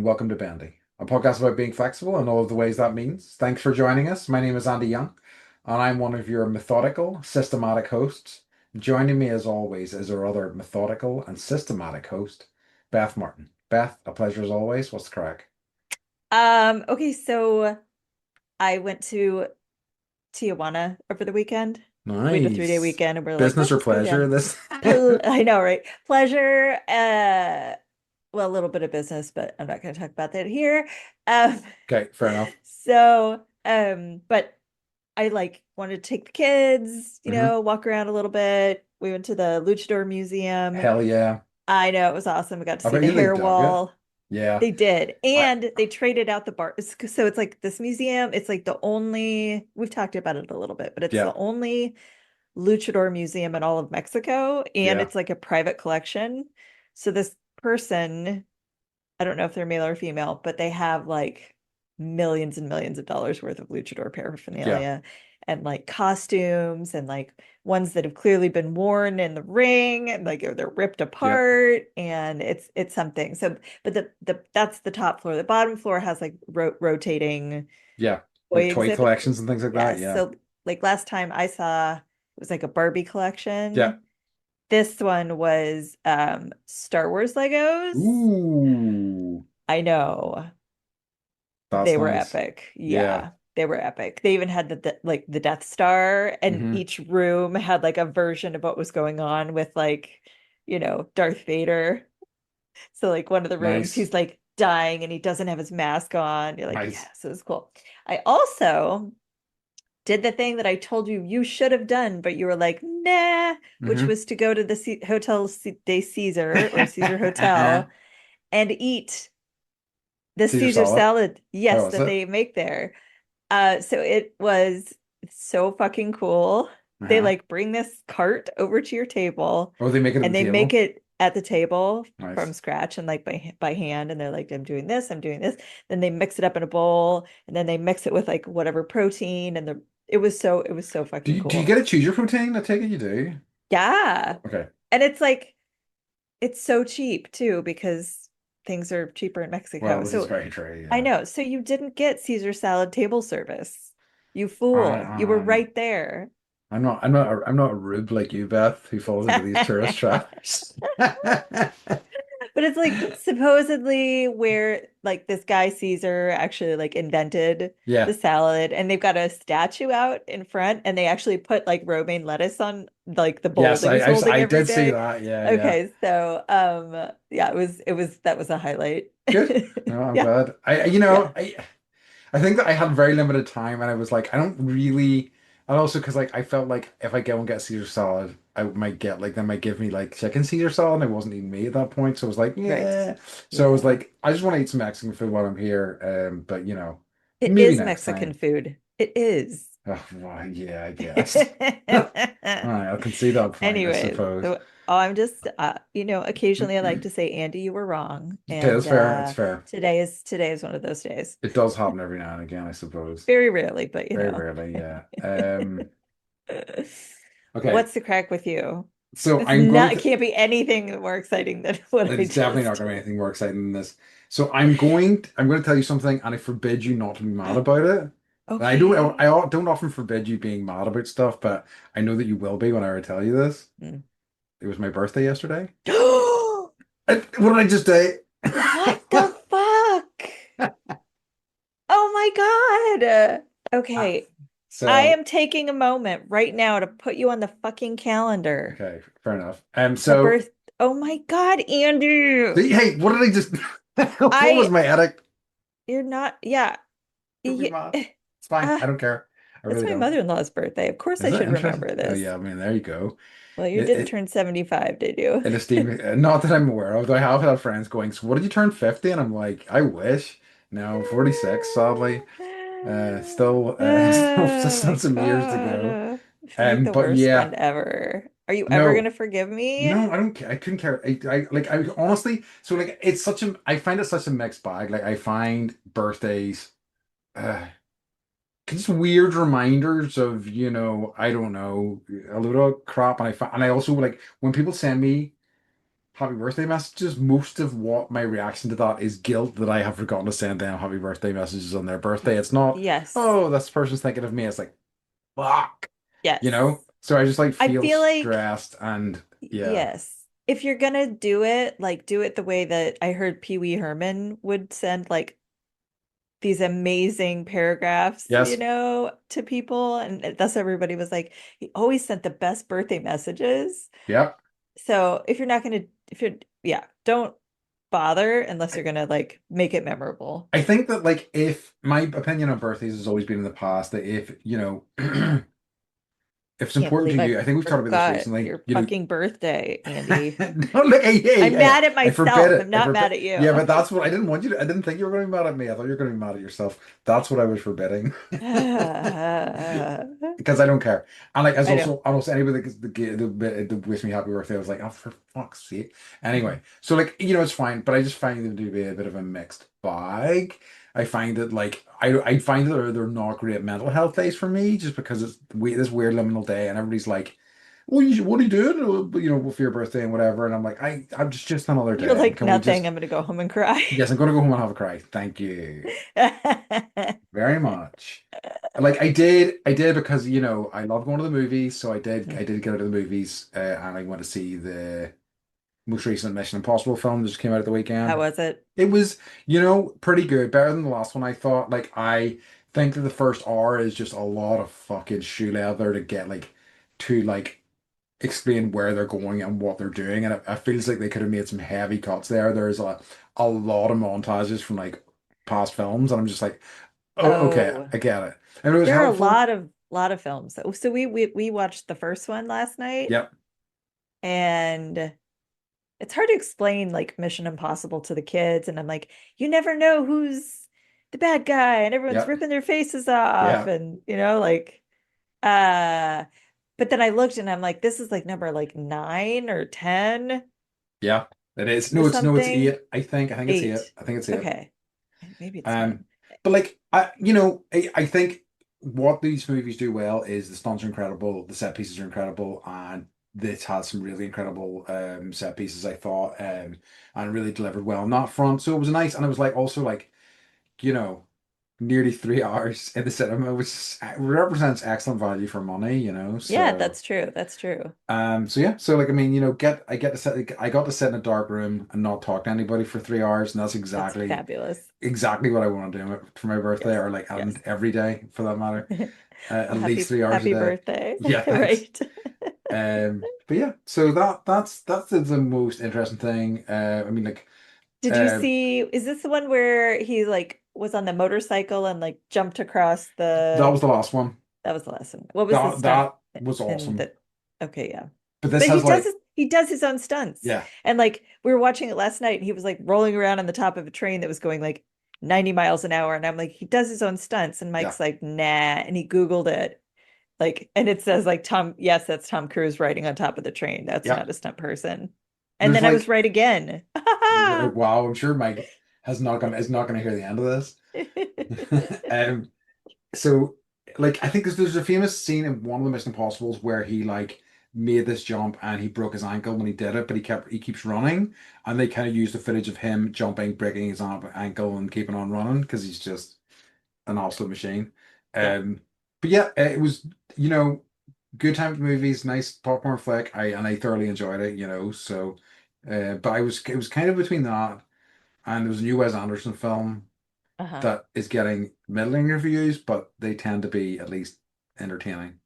and welcome to Bendy, a podcast about being flexible and all of the ways that means. Thanks for joining us. My name is Andy Young, and I'm one of your methodical, systematic hosts. Joining me, as always, is our other methodical and systematic host, Beth Martin. Beth, a pleasure as always. What's the crack? Okay, so I went to Tijuana over the weekend. We had a 3-day Nice. weekend and we're like, Business let's or just go pleasure? down. This. I know, right? Pleasure, well, a little bit of business, but I'm not going to talk about that here. Um, Okay, fair enough. but I like wanted to take the kids, Hmm. walk around a little bit. We went to the Luchador Museum. Hell yeah. I know it was awesome. We got to I see bet the you they hair dug it. wall. Yeah. They did. I. And they traded out the bar. So it's like this museum, it's like the only, we've talked about it a little bit, but it's Yeah. the only luchador museum in all of Mexico. And Yeah. it's like a private collection. So this person, I don't know if they're male or female, but they have like millions and millions of dollars worth of luchador Yeah. paraphernalia and like costumes and like ones that have clearly been worn in the ring and like they're ripped Yeah. apart and it's something. So but the that's the top floor. The bottom floor has like rotating Yeah. toy Like toy exhibit. collections and things like that. Yes. Yeah. So like last time I saw it was like a Barbie Yeah. collection. This one was Star Wars Legos. Ooh, I know. that's They were nice. epic. Yeah. Yeah, they were epic. They even had like the Death Star, and Hmm. each room had like a version of what was going on with like, Darth Vader. So like one of the rooms, Nice. he's like dying and he doesn't have his mask on. You're like, Nice. yes, it was cool. I also did the thing that I told you you should have done, but you were like, nah, which Hmm. was to go to the Hotel de Caesar or Caesar Hotel and eat the Caesar Caesar salad. salad, How yes, was that it? they make there. So it was so fucking cool. They Uh-huh. like bring this cart over to your table Oh, they make it at and the they make table. it at the table from Nice. scratch and like by hand and they're like I'm doing this, I'm doing this. Then they mix it up in a bowl and then they mix it with like whatever protein and the it was so Do fucking you cool. get to choose your protein? I take it you do. Yeah. Okay. And it's like it's so cheap too because things are cheaper in Well, Mexico. this is So very true. I Yeah. know. So you didn't get Caesar salad table service. You I fool. You were right there. I'm not a rube like you, Beth, who falls into these tourist traps. But it's like supposedly where like this guy Caesar actually like invented the Yeah. salad and they've got a statue out in front and they actually put like romaine lettuce on like the bowl Yes, that he's holding I every did see day. that. Yeah, yeah. Okay, so yeah, it was that was a highlight. Good. No, I'm Yeah. glad. Yeah. I think that I had very limited time and I was like, I don't really, and also because like I felt like if I go and get Caesar salad, I might get like they might give me like chicken Caesar salad and I wasn't eating meat at that point. So I was like, Right. yeah. So I was Yeah. like, I just want to eat some Mexican food while I'm here. But It maybe is next Mexican time. food. It is. Oh, well, yeah, I guess. All right, I can see that point, I Anyways, suppose. so I'm just occasionally I like to say, Andy, you were wrong. Okay, that's And fair. It's fair. today is one of those days. It does happen every now and again, I suppose. Very rarely, but Very rarely, yeah. Okay, What's the crack with you? so It's I'm going not, it to. can't be anything more exciting than what I It's definitely not just going to be told. anything more exciting than this. So I'm going to tell you something, and I forbid you not to be mad about it. And Okay. I don't often forbid you being mad about stuff, but I know that you will be when I tell you this. Mm. It was my birthday yesterday. What did I just say? What the fuck? Oh my God. Ah, Okay. I so am taking a moment right now to put you on the fucking calendar. okay, fair enough. The birth. Oh my God, Andy. Hey, what did I just? What was I, my edict? you're not, yeah. Don't be You, mad. It's fine. I don't care. I it's really my don't. mother-in-law's birthday. Of course I Is it should interesting? remember Oh this. yeah, I mean there you go. Well, you It, didn't it turn 75, did you? in esteem, not that I'm aware of. Though I have had friends going, "So what did you turn 50?" And I'm like, I wish. No, 46, sadly. Still Oh some years to go. God. Like the But worst yeah, friend ever. Are you ever no, gonna forgive me? no, I don't care. I couldn't care. I honestly, so like, I find it such a mixed bag. Like, I find birthdays, uh, just weird reminders of, I don't know, a load of crap. And I also like when people send me happy birthday messages, most of what my reaction to that is guilt that I have forgotten to send them happy birthday messages on their birthday. It's not, Yes. oh, this person's thinking of me. It's like, fuck, you Yes. know? So I just like I feel feel like stressed and yeah. yes. If you're gonna do it, like do it the way that I heard Pee Wee Herman would send like these amazing paragraphs, Yes. to people. And thus everybody was like, he always sent the best birthday messages. Yep. So if you're not gonna, if you're, yeah, don't bother unless you're gonna like make it memorable. I think that like if my opinion on birthdays has always been in the past that if, if it's Can't important to believe I you, I think we've talked about this forgot recently, your fucking birthday, Andy. no, look, hey, hey, I'm hey, mad at I forbid myself. I'm it. I not forbid. mad at you. Yeah, but that's what I didn't want you to. I didn't think you were going to be mad at me. I thought you were going to be mad at yourself. That's what I was forbidding I because I don't care. And like, as know. also anybody that wish me happy birthday, I was like, oh, for fuck's sake. Mhm. Anyway, so like, it's fine, but I just find them to be a bit of a mixed bag. I find that like I find that they're not great mental health days for me, just because it's this weird liminal day, and everybody's like, "Well, what are you doing? For your birthday and whatever." And I'm like, I'm just another You're day. like, Can we nothing. just? I'm gonna go home and cry. Yes, I'm gonna go home and have a cry. Thank you very much. Like I did because I love going to the movies, so I did get out of the movies, and I went to see the most recent Mission Impossible film that just came out at the How weekend. was it? It was, pretty good, better than the last one I thought. Like I think that the first hour is just a lot of fucking shoe leather to get to explain where they're going and what they're doing, and it feels like they could have made some heavy cuts there. There's a lot of montages from like past films, and I'm just like, oh, okay, Oh, I get it. And it was there are a helpful. lot of films. So we watched the first one last night, Yep, and it's hard to explain like Mission Impossible to the kids, and I'm like, you never know who's the bad guy, and everyone's yep, ripping their faces off, yeah, and like uh but then I looked and I'm like, this is like number like 9 or 10 yeah. It is. or No, it's something. eight. I think it's eight. 8. I think it's eight. Okay. Maybe it's Um, 10. but like I think what these movies do well is the stunts are incredible, the set pieces are incredible, and this has some really incredible set pieces, I thought, and really delivered well on that front. So it was nice, and it was like also like, you know, nearly 3 hours in the cinema, which represents excellent value for money, Yeah, so that's true. That's true. so yeah, so like I mean, I got to sit in a dark room and not talk to anybody for 3 hours, and that's That's fabulous. exactly what I want to do for my birthday, Yes. or like Yes. and every day for that matter. At Well, least 3 hours a happy day. birthday. Yeah, thanks. Right. But yeah, so that's the most interesting thing. I mean, like, Did you uh, see, is this the one where he like was on the motorcycle and like jumped across that the was the last one. that was the last one. What was the stunt That was in awesome. the okay, yeah. But this But has like, he does his own stunts. yeah, And like we were watching it last night and he was like rolling around on the top of a train that was going like 90 miles an hour. And I'm like, he does his own stunts. And yeah, Mike's like, nah. And he Googled it. Like, and it says like yes, that's Tom Cruise riding on top of the train. That's yeah. not a stunt person. And There's then I was like, right again. wow, I'm sure Mike is not gonna hear the end of this. So like I think there's a famous scene in one of the Mission Impossibles where he like made this jump and he broke his ankle when he did it, but he keeps running, and they kind of use the footage of him jumping, breaking his ankle, and keeping on running because he's just an absolute machine. Yeah. Um, but yeah, it was good time at the movies, nice popcorn flick. I thoroughly enjoyed it, so. But it was kind of between that and there was a new Wes Anderson film Uh-huh. that is getting middling reviews, but they tend to be at least entertaining.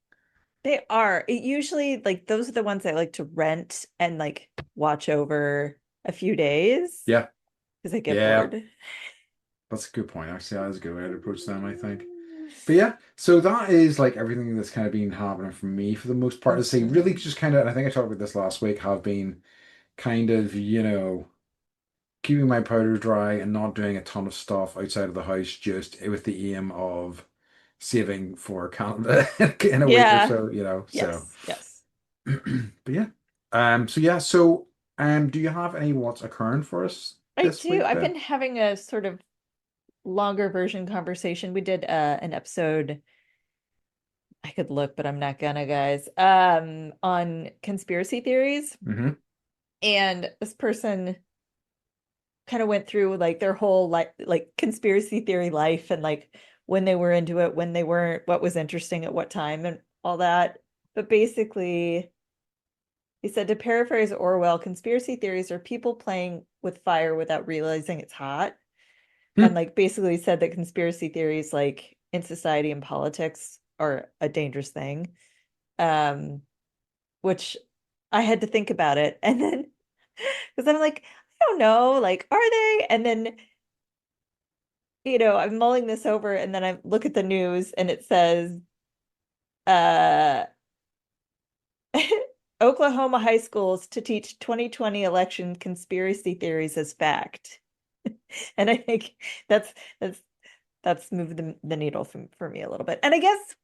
They are. It usually like those are the ones I like to rent and like watch over a few days Yeah, because I get yeah, bored. that's a good point. Actually, that's a good way to approach them, I think. But yeah, so that is like everything that's kind of been happening for me for the most part. To say, really, Mhm. just kind of, and I think I talked about this last week, have been kind of, keeping my powder dry and not doing a ton of stuff outside of the house, just with the aim of saving for Canada in a week or Yeah. so, so. Yes. Yes. But yeah. So do you have any what's occurring for us I this do. week, I've Beth? been having a sort of longer version conversation. We did an episode, I could look, but I'm not gonna, guys, on conspiracy theories. Hmm. And this person kind of went through like their whole like conspiracy theory life and like when they were into it, when they weren't, what was interesting at what time and all that. But basically, he said to paraphrase Orwell, conspiracy theories are people playing with fire without realizing it's hot. And Hmm. like basically said that conspiracy theories like in society and politics are a dangerous thing. Um, which I had to think about it. And then because I'm like, I don't know, like, are they? And then, I'm mulling this over and then I look at the news and it says, uh, Oklahoma high schools to teach 2020 election conspiracy theories as fact. And I think that's that's that's moved the needle for me a little bit. And I guess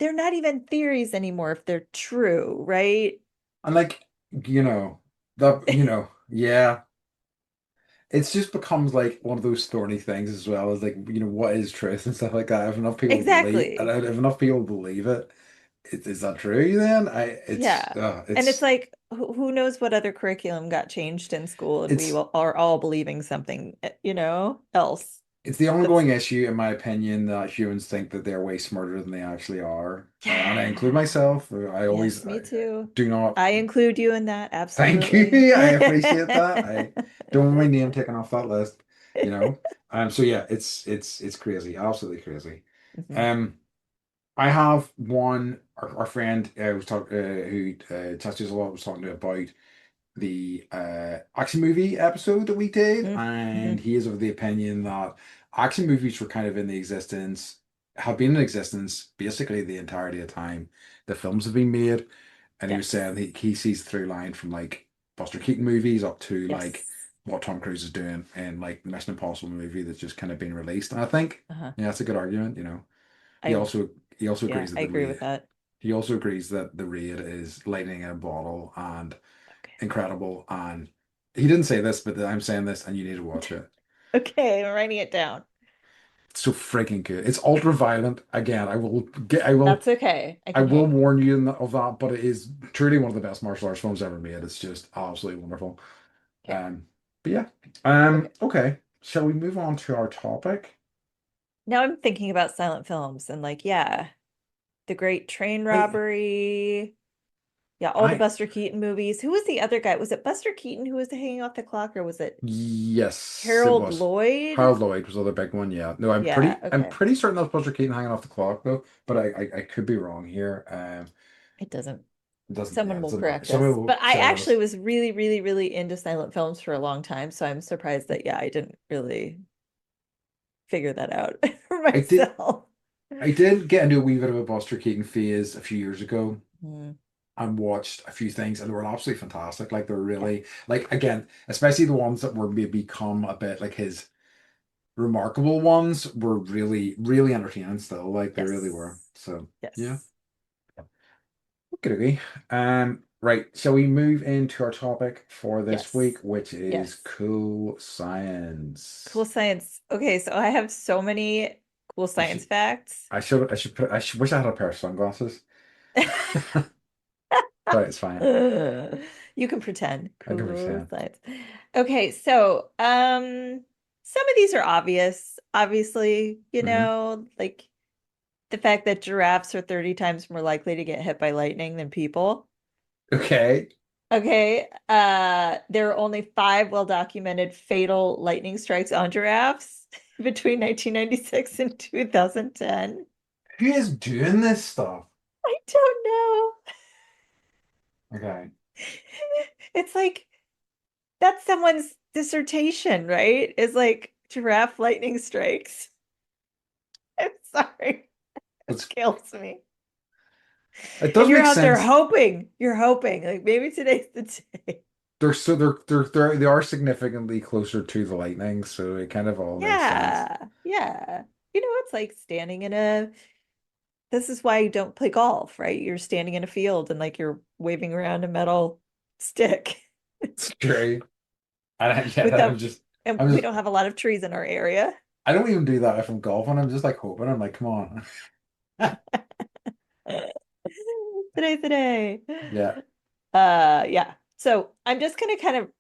they're not even theories anymore if they're true, right? And like, you know, yeah. It's just becomes like one of those thorny things as well as like, what is truth and stuff like that. If enough people believe, and Exactly. if enough people believe it, is that true then? Yeah. And it's like, who knows what other curriculum got changed in school, and we it's are all believing something, else. It's the That's, ongoing issue, in my opinion, that humans think that they're way smarter than they actually are. And I include yeah. myself. Yes, I me too. do not I include you in that, thank absolutely. you. I appreciate that. I don't want my name taken off that list, you know. So yeah, it's crazy, absolutely crazy. Mhm. Um, I have one. Our friend who touches a lot was talking about the action movie episode that we did, Mhm. and Mhm. he is of the opinion that action movies were kind of have been in existence basically the entirety of time the films have been made. And he was Yes. saying he sees the through line from like Buster Keaton movies up to like Yes. what Tom Cruise is doing in like the Mission Impossible movie that's just kind of been released. And I think, Uh-huh. yeah, that's a good argument. He I also he also yeah, agrees that I agree with that. he also agrees that the raid is lightning in a bottle and incredible. And he didn't say this, but I'm saying this, and you need to watch Okay. it. Okay, I'm writing it down. It's so freaking good. It's ultra violent. Again, That's okay. I I can will hang. warn you of that, but it is truly one of the best martial arts films ever made. It's just absolutely wonderful. Okay. But yeah. Okay. Okay. Shall we move on to our topic? Now I'm thinking about silent films and like, yeah, The Great Train I Robbery. Yeah, all the I Buster Keaton movies. Who was the other guy? Was it Buster Keaton who was hanging off the clock, or was it Yes, it Harold was. Lloyd? Harold Lloyd was the other big one. Yeah. No, Yeah, I'm okay. pretty certain that was Buster Keaton hanging off the clock though, but I could be wrong here. It doesn't. It doesn't, yeah, Someone it will doesn't matter. correct Somebody us. will But I say it actually is. was really, really, really into silent films for a long time, so I'm surprised that yeah, I didn't really figure that out for I did myself. I did get into a wee bit of a Buster Keaton phase a few years ago Mm, and watched a few things and they were absolutely fantastic. Like they're yeah. really like again, especially the ones that were maybe become a bit like his remarkable ones were really, really entertaining still. Like they really were. Yes. So yeah. Yes. Okay, okay. Right. Shall we move into our topic for this week, Yes. which is Yes. cool Cool science? science. Okay, so I have so many cool You science should facts. I should put I should wish I had a pair of sunglasses. But it's fine. You can pretend. I can Cool pretend. science. Okay, so some of these are obvious. Obviously, Hmm. like the fact that giraffes are 30 times more likely to get hit by lightning than people. Okay. Okay, there are only five well-documented fatal lightning strikes on giraffes between 1996 and 2010. Who is doing this stuff? I don't know. Okay. It's like that's someone's dissertation, right? Is like giraffe lightning strikes. I'm sorry. It It's kills me. it And does you're make out there sense. hoping, like maybe today's the day. They are significantly closer to the lightning, so it kind of all makes sense. Yeah. Yeah. It's like standing in a this is why you don't play golf, right? You're standing in a field and like you're waving around a metal stick It's true. And yeah, without, and I'm we just don't have a lot of trees in our area. I don't even do that if I'm golfing. I'm just like hoping. I'm like, come on. Today's the day. Yeah. Yeah. So I'm just gonna kind of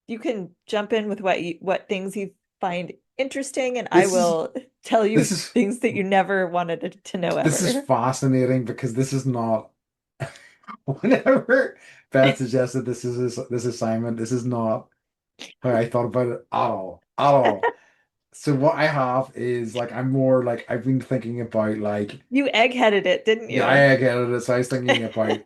you can jump in with what things you find interesting, and I This is will tell this you is things that you never wanted to know this is ever. fascinating because this is not whenever Beth suggested this assignment, this is not how I thought about it at all. At all. So what I have is like I'm more like I've been thinking about like You eggheaded it, didn't yeah, you? I get it. So I was thinking about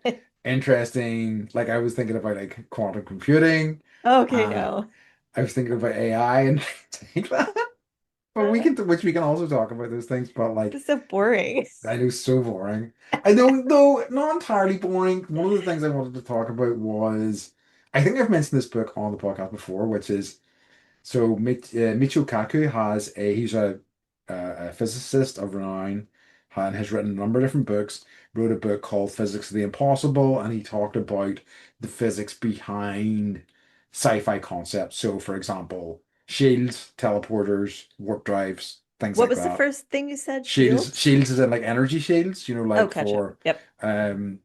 interesting like I was thinking about like quantum computing. Okay, Uh no. I was thinking about AI and things like that. But we can which we can also talk about those things, but like It's so boring. I know so boring. I know though not entirely boring. One of the things I wanted to talk about was I think I've mentioned this book on the podcast before, which is so Michio Kaku he's a physicist of renown and has written a number of different books. Wrote a book called Physics of the Impossible, and he talked about the physics behind sci-fi concepts. So, for example, shields, teleporters, warp drives, things What like was the that. first thing you said? Shields? Shields is in like energy shields, Oh, like gotcha. for Yep. the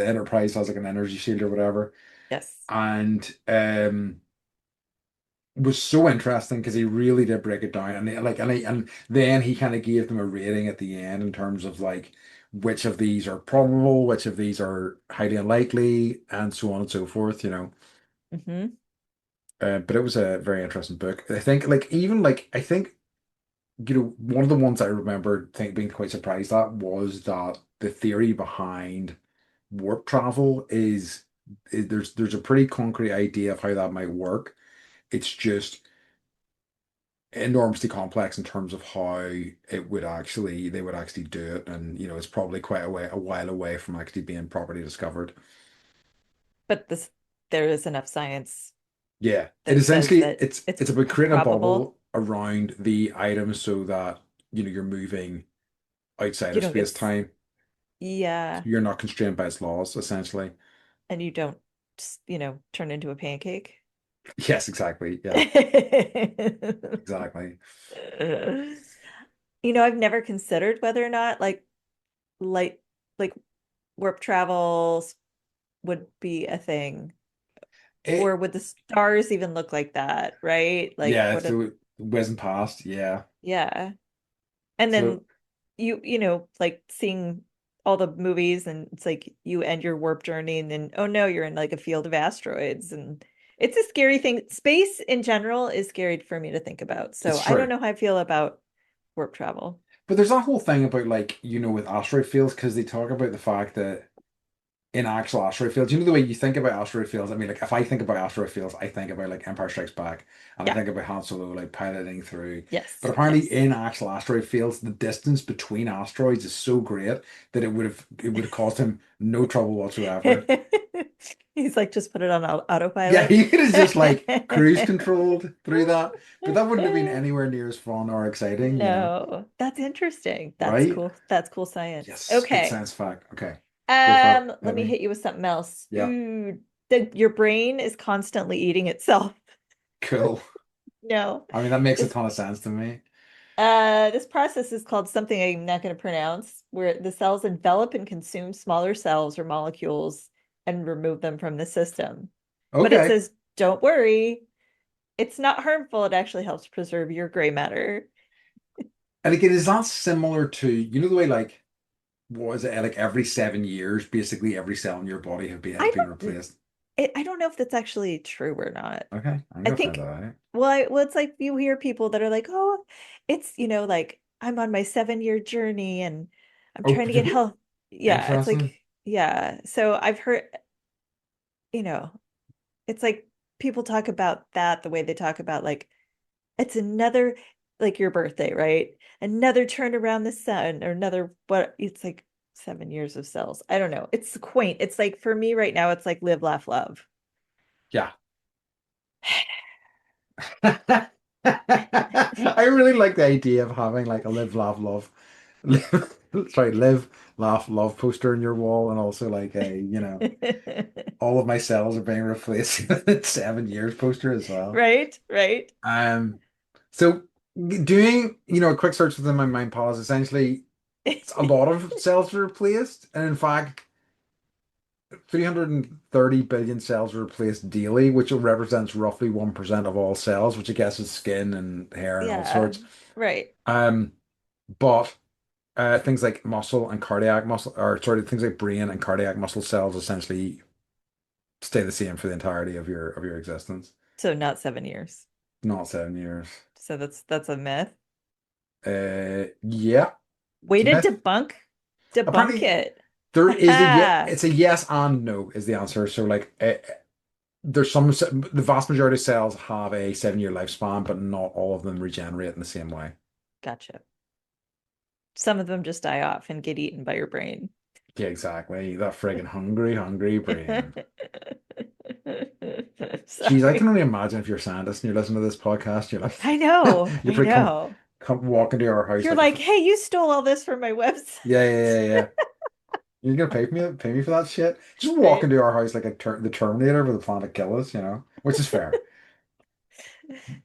Enterprise has like an energy shield or whatever. Yes. And was so interesting because he really did break it down and and then he kind of gave them a rating at the end in terms of like which of these are probable, which of these are highly unlikely, and so on and so forth, you know. Hmm. But it was a very interesting book. I think like even like I think one of the ones I remember being quite surprised at was that the theory behind warp travel is there's a pretty concrete idea of how that might work. It's just enormously complex in terms of how they would actually do it, and it's probably quite a while away from actually being properly discovered. But there is enough science Yeah, it that says essentially that it's it's about creating a probable. bubble around the item so that you're moving outside You of don't get, space-time. yeah, You're not constrained by its laws, essentially. and you don't, turn into a pancake. Yes, exactly. Yeah, exactly. I've never considered whether or not like like warp travels would be a thing, or It would the stars even look like that, right? Like yeah, what if a it wasn't past, yeah. yeah. And So then like seeing all the movies, and it's like you end your warp journey and then oh no, you're in like a field of asteroids, and it's a scary thing. Space in general is scary for me to think about. it's So I don't true. know how I feel about warp travel. But there's that whole thing about like, with asteroid fields because they talk about the fact that in actual asteroid fields, the way you think about asteroid fields, I mean, like if I think about asteroid fields, I think about like Empire Strikes Back and I Yeah. think about Han Solo like piloting through. But Yes. apparently Yes. in actual asteroid fields, the distance between asteroids is so great that it would have caused him no trouble whatsoever. He's like, just put it on Yeah, autopilot. he could have just like cruise controlled through that, but that wouldn't have been anywhere near as fun or exciting. No, that's interesting. That's Right? cool. That's cool science. Yes, good Okay. science fact. Okay, go for it. Let Hit me me. hit you with something else. Yeah, Ooh, your brain is constantly eating itself. cool. No. I mean, that makes a This ton of sense to me. this process is called something I'm not going to pronounce, where the cells envelop and consume smaller cells or molecules and remove them from the system. But it Okay. says, don't worry, it's not harmful. It actually helps preserve your gray matter. And again, is that similar to, the way like, what is it, like every 7 years, basically every cell in your body has I been don't replaced? I don't know if that's actually true or not. Okay, I'm I gonna find think, that out. well, it's like you hear people that are like, oh, it's, like I'm on my 7-year journey and I'm Oh, trying to get health. Yeah, it's like, interesting. yeah. So I've heard, you know, it's like people talk about that the way they talk about like it's another like your birthday, right? Another turn around the sun or another what it's like 7 years of cells. I don't know. It's quaint. It's like for me right now, it's like live, laugh, love. Yeah. I really like the idea of having like a live, laugh, love, live, sorry, live, laugh, love poster in your wall, and also like all of my cells are being replaced with a 7 years poster as well. Right, right. Um, so doing, a quick search within my mind pause, essentially, a lot of cells are replaced, and in fact, 330 billion cells are replaced daily, which represents roughly 1% of all cells, which I guess is skin and hair and all Yeah, sorts. right. Um, but things like muscle and cardiac muscle, or sorry, things like brain and cardiac muscle cells essentially stay the same for the entirety of your existence. So not 7 years. Not 7 years. So that's a myth. Yeah, Way it's a to myth. debunk Apparently, it. there is a yeah. It's a yes and no is the answer. So like, there's the vast majority of cells have a 7 year lifespan, but not all of them regenerate in the same way. Gotcha. Some of them just die off and get eaten by your brain. Yeah, exactly. That friggin' hungry, hungry brain. Jeez, I can Sorry. only imagine if you're a scientist and you're listening to this podcast, you're like, I know. you I probably know. come walk into our house You're like a, like, hey, you stole all this from my website, yeah, yeah, yeah, yeah. You're gonna pay me for that shit. Just walk right? into our house like the Terminator with a plan to kill us, which is fair.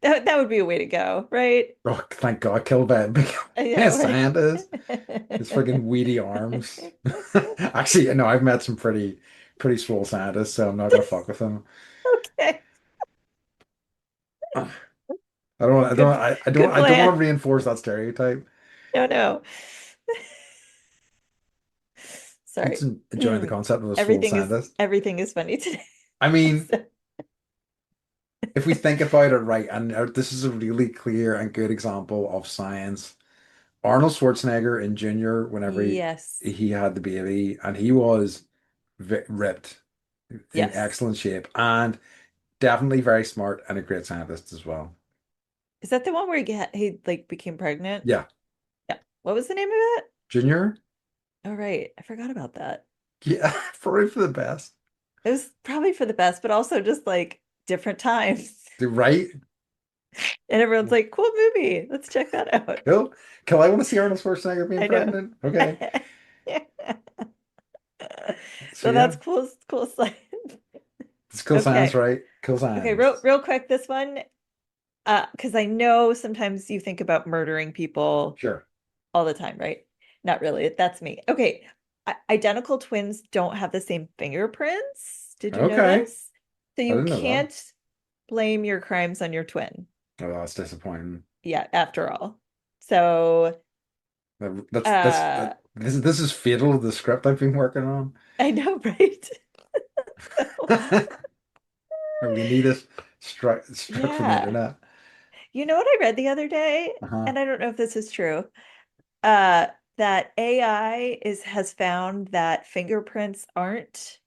That would be a way to go, right? Oh, thank God, kill that big I know, right? scientist. His friggin' weedy arms. Actually, no, I've met some pretty swole scientists, so I'm not gonna fuck with them. Okay. I don't, Good good I don't want plan. to reinforce that stereotype. No, no. I'm Sorry. just enjoying the concept of a swole Everything is scientist. everything is funny today. I mean, So- if we think about it right, and this is a really clear and good example of science. Arnold Schwarzenegger in Junior, whenever Yes. he had the baby, and he was ripped, in Yes. excellent shape, and definitely very smart and a great scientist as well. Is that the one where he like became pregnant? Yeah, Yeah. What was the name of it? Junior. Oh, right. I forgot about that. Yeah, probably for the best. It was probably for the best, but also just like different times. Right? And everyone's like, cool movie. Let's check that out. Cool. Cool. I want to see Arnold Schwarzenegger being I know. pregnant. Okay. So So that's yeah, cool, cool science. it's cool science, Okay. right? Cool Okay, real science. real quick, this one, because I know sometimes you think about murdering people Sure. all the time, right? Not really. That's me. Okay. Identical twins don't have the same fingerprints. Did you know Okay. this? So I you didn't know that. can't blame your crimes on your twin. Oh, that's disappointing. Yeah, after all. So, uh, This is fatal to the script I've been working on. I know, right? So, We need this struck from the yeah. internet. You know what I read the other day? Uh-huh. And I don't know if this is true. Uh, that AI has found that fingerprints aren't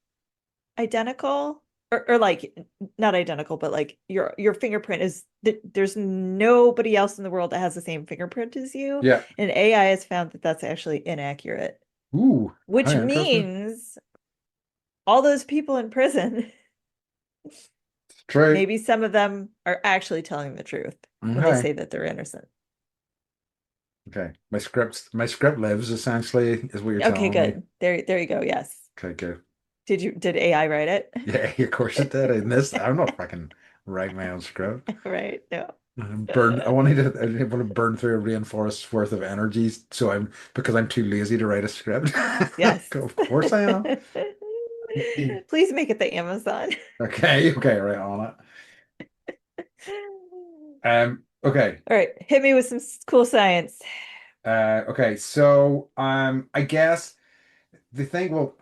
identical or like not identical, but like your fingerprint is there's nobody else in the world that has the same fingerprint as you, Yeah. and AI has found that that's actually inaccurate, Ooh, how which interesting. means all those people in prison, True. maybe some of them are actually telling the truth when they Okay. say that they're innocent. Okay. My script lives essentially is what you're Okay, telling me. good. There you go. Yes. Okay, good. Did AI write it? Yeah, of course it did. I'm not fucking writing my own script. Right. No. I want to burn through a rainforest's worth of energy, because I'm too lazy to write a script. Yes. Of course I am. Please make it the Amazon. Okay, okay, right on it. Okay. All right, hit me with some cool science. Okay, so I guess well,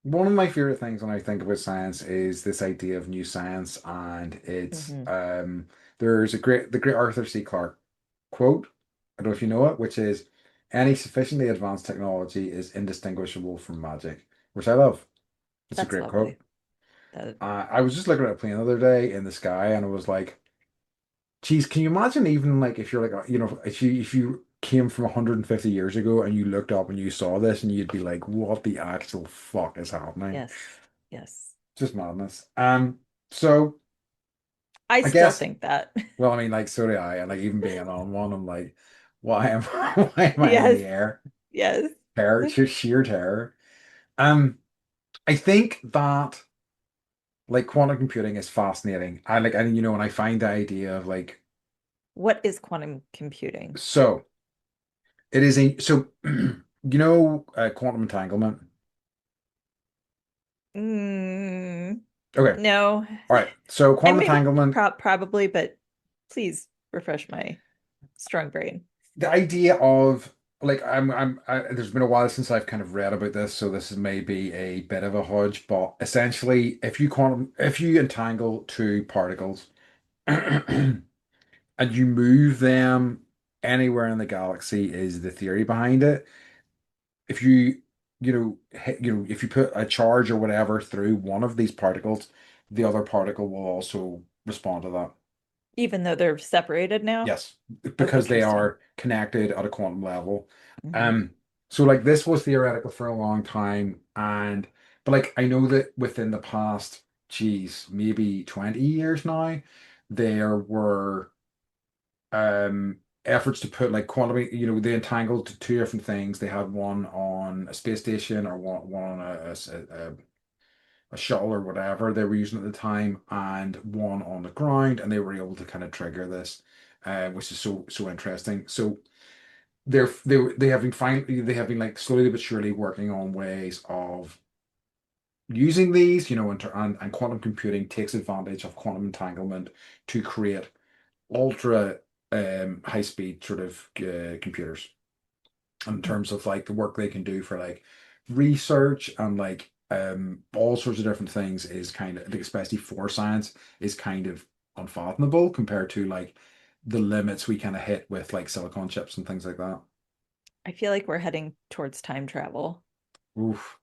one of my favorite things when I think about science is this idea of new science, and it's Hmm. there's the great Arthur C. Clarke quote. I don't know if you know it, which is any sufficiently advanced technology is indistinguishable from magic, which I love. It's a That's great quote. lovely. That, I was just looking at a plane the other day in the sky, and I was like, geez, can you imagine even like if you're like, if you came from 150 years ago and you looked up and you saw this and you'd be like, what the actual fuck is happening? yes, yes. Just madness. So I I still guess, think that. well, I mean, like, so do I, and like even being on one, I'm like, why am why am I in Yes, the air? yes. Terror, sheer terror. Um, I think that like quantum computing is fascinating. And when I find the idea of like, What is quantum computing? so it is quantum entanglement. Mm, Okay. no. All right. So I quantum maybe entanglement, probably, but please refresh my strong brain. the idea of like there's been a while since I've kind of read about this, so this is maybe a bit of a hodge, but essentially if you entangle two particles and you move them anywhere in the galaxy is the theory behind it. If if you put a charge or whatever through one of these particles, the other particle will also respond to that. Even though they're separated now. Yes, Oh, because they interesting. are connected at a quantum level. Hmm. Um, so like this was theoretical for a long time, and but like I know that within the past, geez, maybe 20 years now, there were efforts to put like quantum, they entangled two different things. They had one on a space station or one on a shuttle or whatever they were using at the time, and one on the ground, and they were able to kind of trigger this, which is so interesting. So they have been finally they have been like slowly but surely working on ways of using these, and quantum computing takes advantage of quantum entanglement to create ultra high speed sort of computers in terms of like the work they can do for like research and like all sorts of different things is kind of like, especially for science is kind of unfathomable compared to like the limits we kind of hit with like silicon chips and things like that. I feel like we're heading towards time travel Oof.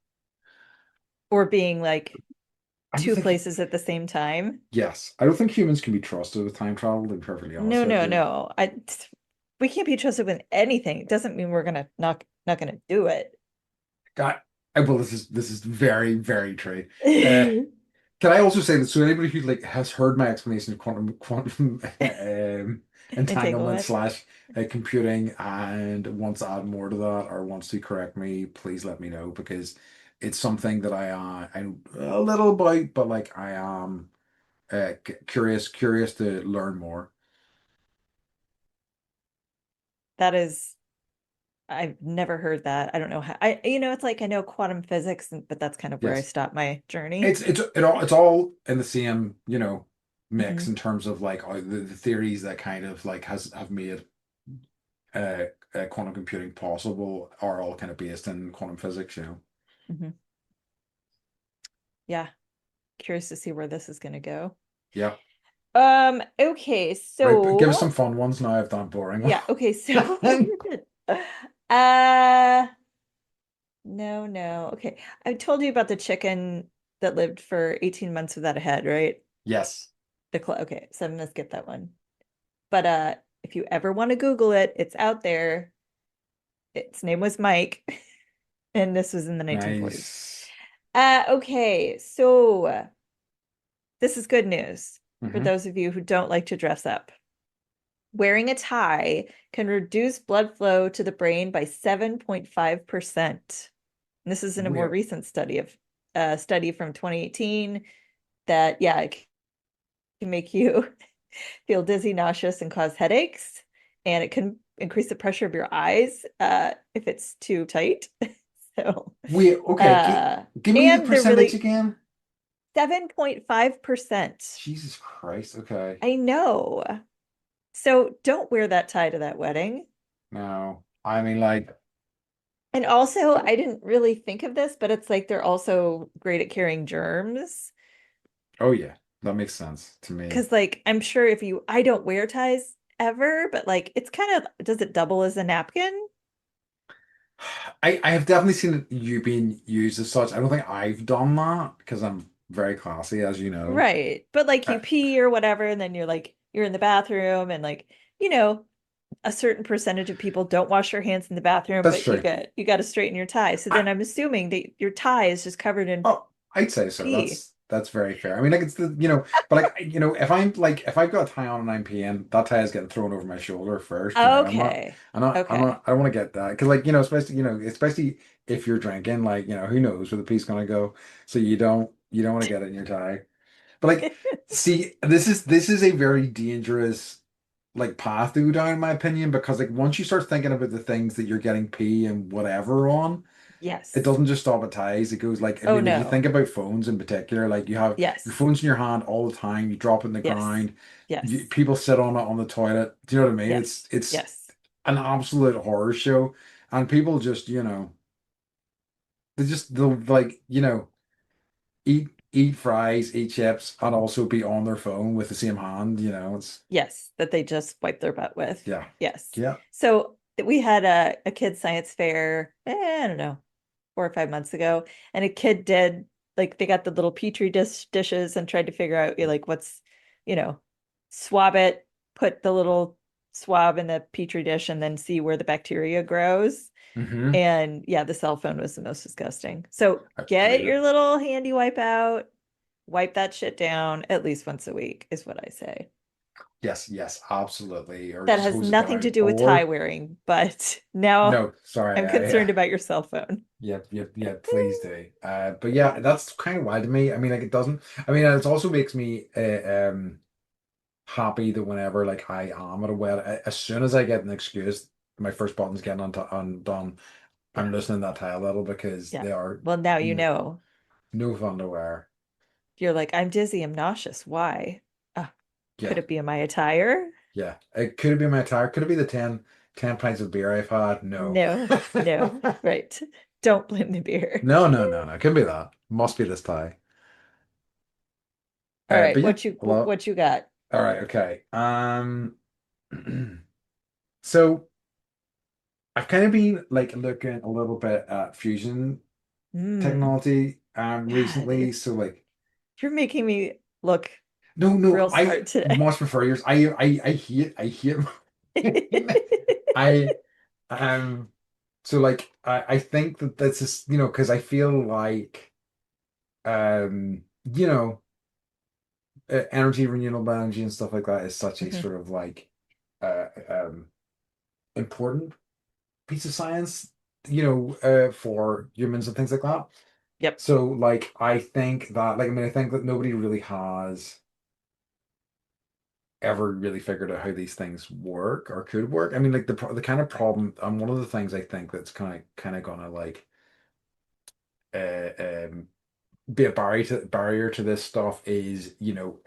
or being like I don't two think places at the same time. yes. I don't think humans can be trusted with time travel, to be perfectly honest No, with no, you. no. We can't be trusted with anything. It doesn't mean we're gonna not gonna do it. God, well, this is very, very true. Uh Can I also say that so anybody who like has heard my explanation of quantum entanglement Entanglement. slash computing and wants to add more to that or wants to correct me, please let me know because it's something that I'm a little about, but like I am curious to learn more. That is, I've never heard that. I don't know how it's like I know quantum physics, but that's kind of where I Yes, stopped my journey. it's all in the same mix Hmm. in terms of like the theories that kind of like has have made uh, quantum computing possible are all kind of based in quantum physics. Hmm. Yeah, curious to see where this is gonna go. Yeah. Okay, Right. But give us so some fun ones now. I've done boring yeah, okay, so one. uh no, no. Okay. I told you about the chicken that lived for 18 months without a head, right? Yes. Okay, so I'm gonna skip that one. But if you ever want to Google it, it's out there. Its name was Mike, and this was in the 1940s. Nice. Okay, so this is good news for Hmm. those of you who don't like to dress up. Wearing a tie can reduce blood flow to the brain by 7.5%. And this is in a more Weird. recent study from 2018 that yeah, it can make you feel dizzy, nauseous, and cause headaches. And it can increase the pressure of your eyes if it's too tight. So, Wait. Okay. uh, Give me the and they're percentage really again. 7.5%. Jesus Christ. Okay. I know. So don't wear that tie to that wedding. No. I mean, like, And also, I didn't really think of this, but it's like they're also great at carrying germs. oh yeah, that makes sense to me. Because, like, I'm sure I don't wear ties ever, but like, it's kind of, does it double as a napkin? I have definitely seen you being used as such. I don't think I've done that because I'm very classy, as you know. Right. But like, Uh, you pee or whatever, and then you're in the bathroom, and like, you know, a certain percentage of people don't wash their hands in the bathroom, that's but true. you got to straighten your tie. So I, then I'm assuming that your tie is just covered in Oh, I'd say so. pee. That's very fair. I mean, like it's but like if I've got a tie on and I'm peeing, that tie is getting thrown over my shoulder first. Okay. Okay. I don't want to get that because like especially if you're drinking, like who knows where the pee's gonna go. So you don't want to get it in your tie. But like, see, this is a very dangerous like path to go down, in my opinion, because like once you start thinking about the things that you're getting pee and whatever on. It Yes. doesn't just stop at ties. It goes like, I Oh mean, if you no. think about phones in particular, like you have your Yes. phones in your hand all the time, you drop it in the Yes. ground, Yes. people sit on it on the toilet. Do you know what I mean? Yes. It's Yes. an absolute horror show, and people just, they'll like, eat fries, eat chips, and also be on their phone with the same hand. It's Yes, that they just wipe their butt with. yeah, Yes. yeah. So we had a kids science fair, I don't know, 4 or 5 months ago, and a kid did like they got the little petri dishes and tried to figure out like what's, you know, swab it, put the little swab in the petri dish and then see where the bacteria grows. Hmm. And yeah, the cell phone was the most disgusting. So I get believe it. your little handy wipe out, wipe that shit down at least once a week, is what I say. Yes, yes, absolutely. Or That just has hose it nothing to down. do with tie Or wearing, but now no, sorry, I'm yeah. concerned about your cell phone. Yeah, yeah, yeah, please do. But yeah, that's kind of wild to me. I mean, like it doesn't. I mean, it also makes me happy that whenever like I am at a wedding, as soon as I get an excuse, my first button's getting undone. Yeah, I'm loosening that tie a little because yeah. they are Well, now you n know. no fun to wear. You're like, I'm dizzy, I'm nauseous. Why? Could Yeah, it be my attire? yeah. It could be my tire. Could it be the 10 pints of beer I've had? No. No, no. Right. Don't blame the beer. No, no, no, no. It could be that. Must be this tie. All right, But yeah, hello. what you got? All right, okay. So I've kind of been like looking a little bit at fusion Hmm. technology God, recently. So like, you're making me look no, no, real I smart today. much prefer yours. I hate mine. I so like I think that this is because I feel like you know energy, renewable energy and stuff like that is such a Mhm. sort of like um important piece of science, for humans and things like that. Yep. So like I think that like I mean I think that nobody really has ever really figured out how these things work or could work. I mean like the kind of problem and one of the things I think that's kind of gonna like uh, um be a barrier to this stuff is,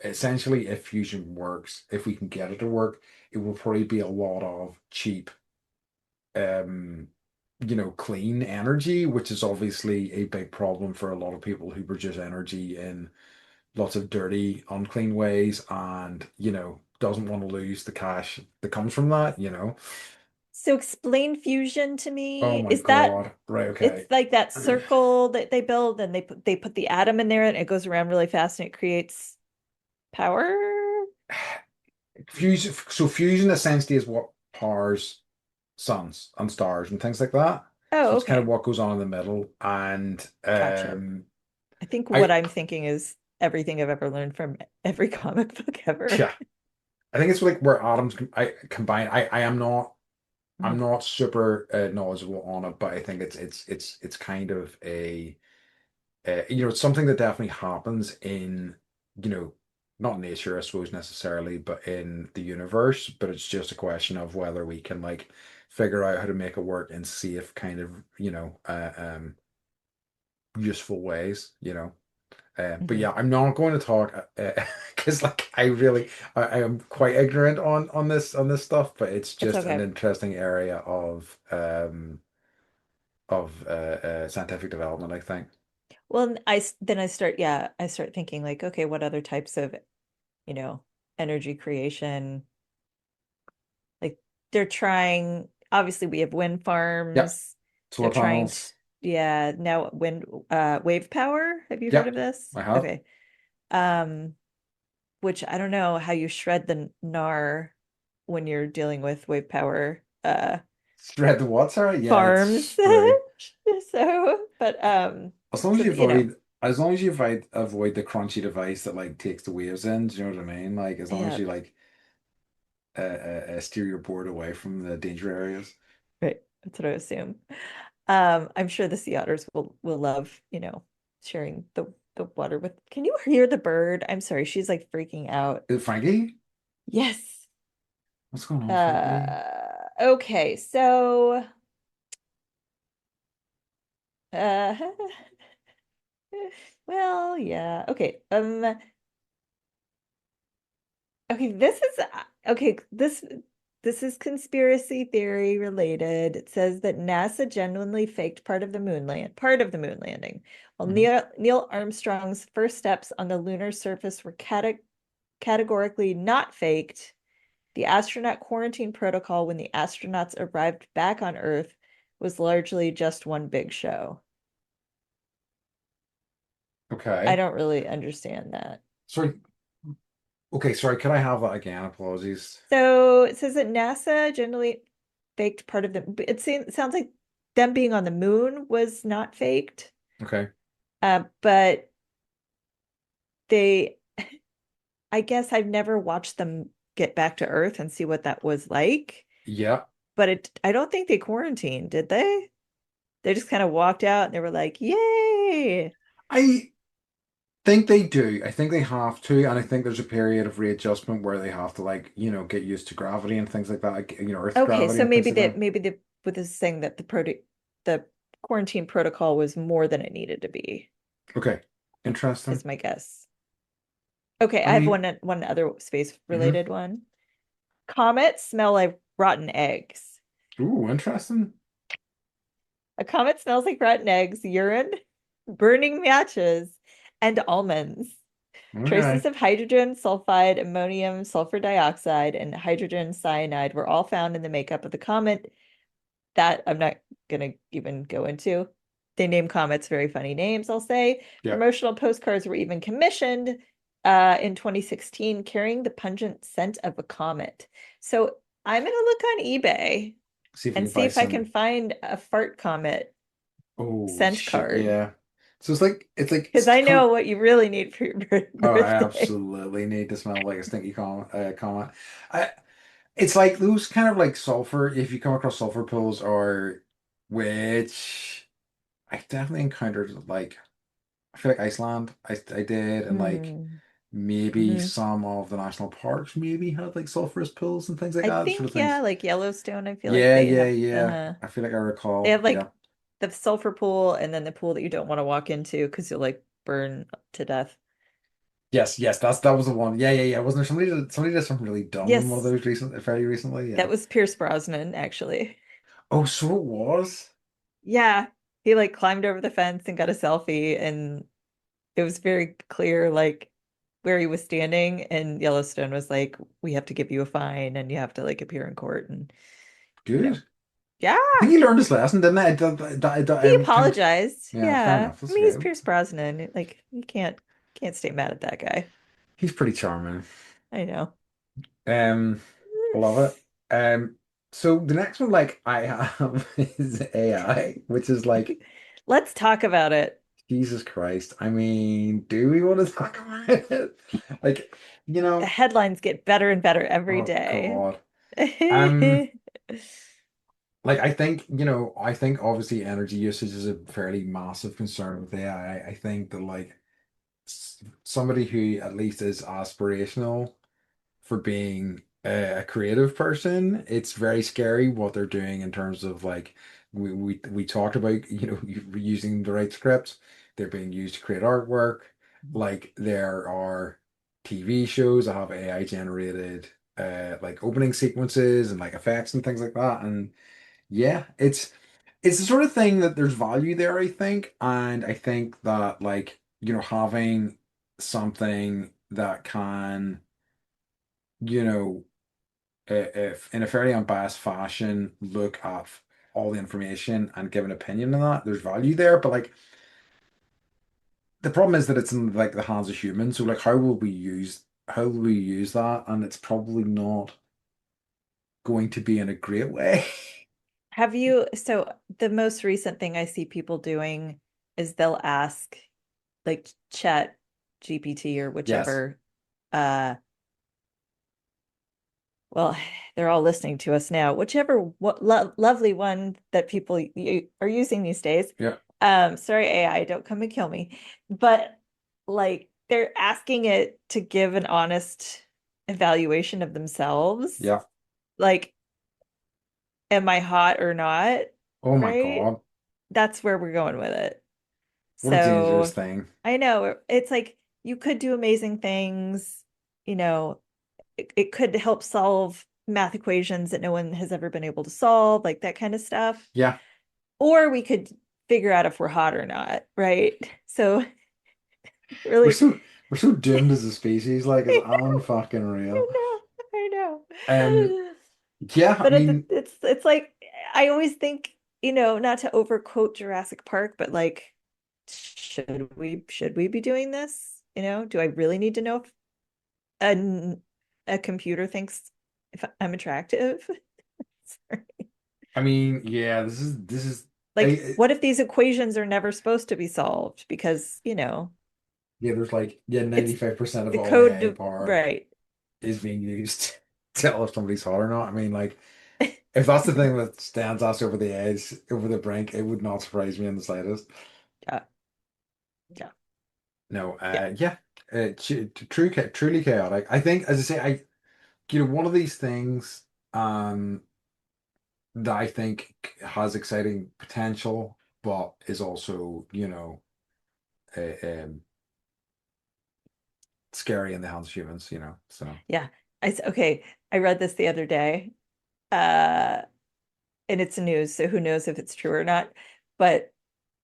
essentially if fusion works, if we can get it to work, it will probably be a lot of cheap um clean energy, which is obviously a big problem for a lot of people who produce energy in lots of dirty, unclean ways and, doesn't want to lose the cash that comes from that. So explain fusion to Oh me. my Is that God. Right, it's okay. like that circle that they build and they put the atom in there and it goes around really fast and it creates power? Fusion essentially is what powers suns and stars and things like that. So Oh, it's kind of okay. what goes on in the middle. And Gotcha. I think what I I'm thinking is everything I've ever learned from every comic book ever. yeah, I think it's like where atoms I combine. I am not I'm Mhm. not super knowledgeable on it, but I think it's kind of it's something that definitely happens in, you know, not nature, I suppose necessarily, but in the universe. But it's just a question of whether we can like figure out how to make it work in safe kind of, useful ways. But Mhm. yeah, I'm not going to talk because like I am quite ignorant on this stuff, but it's It's just an okay. interesting area of scientific development, I think. Well, then I start thinking like, okay, what other types of, you know, energy creation? Like they're trying, obviously we have wind Yep. farms. They're Solar trying to, panels. yeah, now wind wave power. Have you heard of Yep, this? I have. Okay. Um, which I don't know how you shred the NAR when you're dealing with wave power Spread the what, sorry? Yeah, it's farms. spray. So, but As long as so you you know, avoid the crunchy device that like takes the waves in, do you know what I mean? Like as long as yeah, you like steer your board away from the danger areas. right. That's what I assume. I'm sure the sea otters will love, sharing the water with. Can you hear the bird? I'm sorry, she's like freaking out. Is it Frankie? Yes. What's going on, Frankie? Okay, so Uh, well, yeah. Okay. Okay, okay, this is conspiracy theory related. It says that NASA genuinely faked part of the moon landing. While Mhm. Neil Armstrong's first steps on the lunar surface were categorically not faked, the astronaut quarantine protocol when the astronauts arrived back on Earth was largely just one big show. I Okay. don't really understand that. Sorry. Okay, sorry. Could I have that again? Apologies. So it says that NASA generally faked part of it sounds like them being on the moon was not faked. Okay. But they, I guess I've never watched them get back to Earth and see what that was like. Yeah. But I don't think they quarantined, did they? They just kind of walked out and they were like, "Yay!" I think they do. I think they have to, and I think there's a period of readjustment where they have to like, get used to gravity and things like that, like, Earth Okay, gravity so and things like that. maybe the with this saying that the quarantine protocol was more than it needed to be, Okay. is Interesting. my guess. Okay, I I have mean, one other space mhm. related one. Comets smell like rotten eggs. Ooh, interesting. A comet smells like rotten eggs, urine, burning matches, and almonds. Traces Okay. of hydrogen sulfide, ammonium, sulfur dioxide, and hydrogen cyanide were all found in the makeup of the comet. That I'm not gonna even go into. They name comets very funny names, I'll say. Yeah. Promotional postcards were even commissioned in 2016 carrying the pungent scent of a comet. So I'm gonna look on eBay See if we and can see buy if I can some. find a fart comet Oh scent shit, card yeah. So it's like because I know what you really need for your oh, I birthday. absolutely need to smell like a stinky comet. I It's like those kind of like sulfur, if you come across sulfur pools or which I definitely encountered like I feel like Iceland I did and like Hmm. maybe Hmm. some of the national parks maybe had like sulfurous pools and things like I that sort think, of yeah, things. like Yellowstone, I feel like Yeah, they yeah, have yeah. I feel like I they recall. have Yeah. like the sulfur pool and then the pool that you don't want to walk into because you'll like burn to death. Yes, yes, that was the one. Yeah, yeah, yeah. Wasn't there somebody did something really dumb in one of Yes, those fairly recently? that Yeah. was Pierce Brosnan, actually. Oh, so it was? Yeah, he like climbed over the fence and got a selfie, and it was very clear like where he was standing, and Yellowstone was like, "We have to give you a fine, and you have to like appear in court," and you know, Good. yeah, I think he learned his lesson, didn't I? he apologized. Yeah, fair Yeah, enough. I That's mean, he's good. Pierce Brosnan. Like, you can't stay mad at that guy. He's pretty charming. I know. Um, I love it. So the next one, like I have, is AI, which is like Let's talk about it. Jesus Christ. I mean, do we want to talk about it? Like, you The know, headlines get better and better every oh day. God. Um, like I think obviously energy usage is a fairly massive concern with AI. I think that like somebody who at least is aspirational for being a creative person, it's very scary what they're doing in terms of like we talked about, using the right scripts. They're being used to create artwork. Like there are TV shows that have AI generated like opening sequences and like effects and things like that. And yeah, it's the sort of thing that there's value there, I think. And I think that like, having something that can, you know, if in a fairly unbiased fashion, look at all the information and give an opinion on that, there's value there. But like the problem is that it's in like the hands of humans. So like how will we use that? And it's probably not going to be in a great way. So the most recent thing I see people doing is they'll ask like Chat GPT or Yes. whichever, uh, well, they're all listening to us now, whichever lovely one that people are using these days. Yeah. Sorry, AI, don't come and kill me. But like they're asking it to give an honest evaluation of themselves. Yeah. Like, am I hot or not? Oh my Right? God. that's where we're going with it. What a dangerous So thing. I know it's like you could do amazing things, you know, it could help solve math equations that no one has ever been able to solve, like that kind of stuff. Yeah, Or we could figure out if we're hot or not, right? So we're really, so we're so doomed as a species. Like it's I unfucking real. know, I Um, know. yeah, I But mean, it's like I always think, not to overquote Jurassic Park, but like, should we be doing this? Do I really need to know if a a computer thinks if I'm attractive? Sorry. yeah, this is Like, I what if these equations are never supposed to be solved because, yeah, there's like yeah, it's 95% of the all code AI to, power right. is being used to tell if somebody's hot or not. I mean, like if that's the thing that stands us over the edge, over the brink, it would not surprise me in the slightest. Yeah, yeah, No, yeah, yeah, truly chaotic. I think, as I say, one of these things, that I think has exciting potential, but is also, uh, um, scary in the hands of humans, So, yeah. Okay. I read this the other day. Uh, and it's news, so who knows if it's true or not. But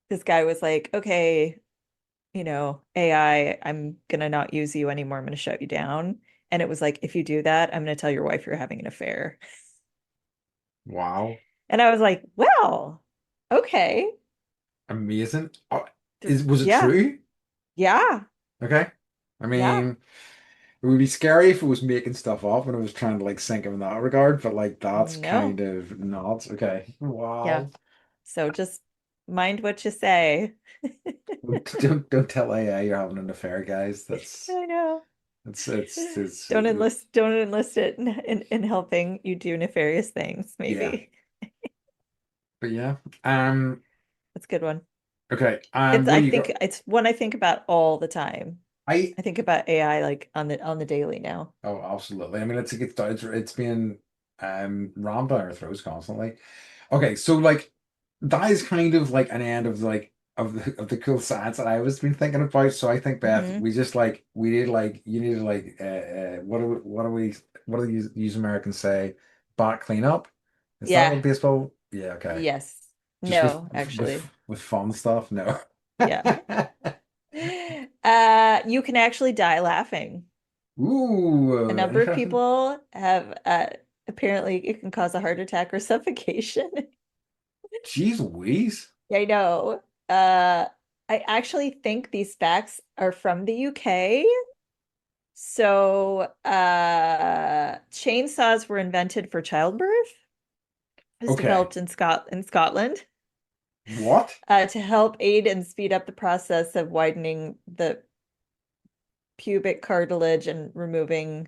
this guy was like, okay, AI, I'm gonna not use you anymore. I'm gonna shut you down. And it was like, if you do that, I'm gonna tell your wife you're having an affair. wow, And I was like, well, okay. amazing. Was it Yeah, true? yeah, Okay. I yeah. mean, it would be scary if it was making stuff up and it was trying to like sink him in that regard, but like that's kind No, of not okay. yeah. Wow. So just mind what you say. Don't tell AI you're having an affair, guys. I know. It's Don't enlist it in helping you do nefarious things, yeah. maybe. But yeah. Um That's a good one. okay. It's What I do you think got? it's one I think about all the time. I I think about AI like on the daily now. Oh, absolutely. I mean, it's been rammed down our throats constantly. Okay, so like that is kind of like an end of like of the cool science that I was been thinking about. So I think Beth, Hmm. we just like we need like you need to like what do you Americans say? Back cleanup? Is that Yeah. what baseball? Yeah, okay. Yes. Just No, actually. with fun stuff? No. Yeah. You can actually die laughing. A Ooh, number of interesting. people have apparently it can cause a heart attack or suffocation. Jeez Louise. I know. I actually think these facts are from the UK. So, chainsaws were invented for childbirth. It was Okay. developed in Scotland, What? to help aid and speed up the process of widening the pubic cartilage and removing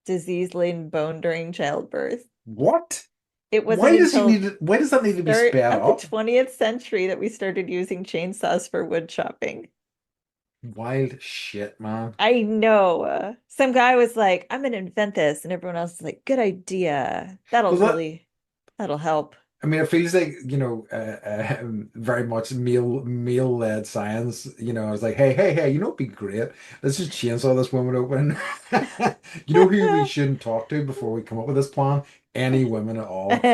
disease-laden bone during childbirth. What? It wasn't until Why does that the need to be start sped of the up? 20th century that we started using chainsaws for wood chopping. Wild shit, man. I know. Some guy was like, I'm gonna invent this, and everyone else is like, good idea. Well, That'll help. I mean, it feels like, very much male-led science. It's like, hey, it'd be great. Let's just chainsaw this woman open. You know who we shouldn't talk to before we come up with this plan? Any women at all.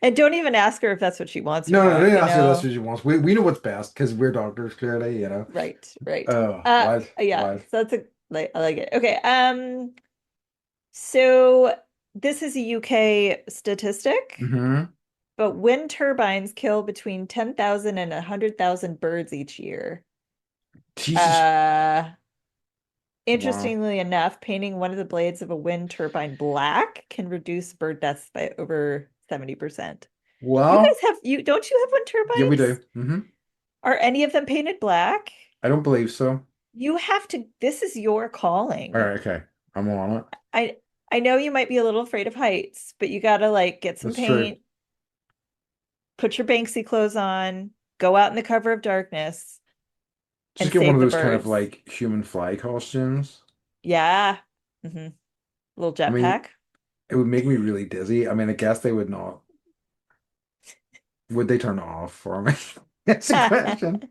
And don't even ask her if that's what she wants or No, no, not, no, you that's what know? she wants. We know what's best because we're doctors, clearly. Right, right. Oh, wild, Yeah, wild. so that's I like it. Okay, so this is a UK statistic, Hmm. but wind turbines kill between 10,000 and 100,000 birds each year. Jesus. Uh, Wow. Interestingly enough, painting one of the blades of a wind turbine black can reduce bird deaths by over 70%. You Well, guys you don't you have wind yeah, we turbines? do. Hmm. Are any of them painted black? I don't believe so. You have to, this is your All calling. right, okay. I'm on it. I I know you might be a little afraid of heights, but you gotta like get some That's true. paint, put your Banksy clothes on, go out in the cover of darkness Just and get one save of the those kind of birds. like human fly costumes. Yeah. Hmm. Little I mean, jetpack. it would make me really dizzy. I mean, I guess they would not. would they turn it off for me? That's a question.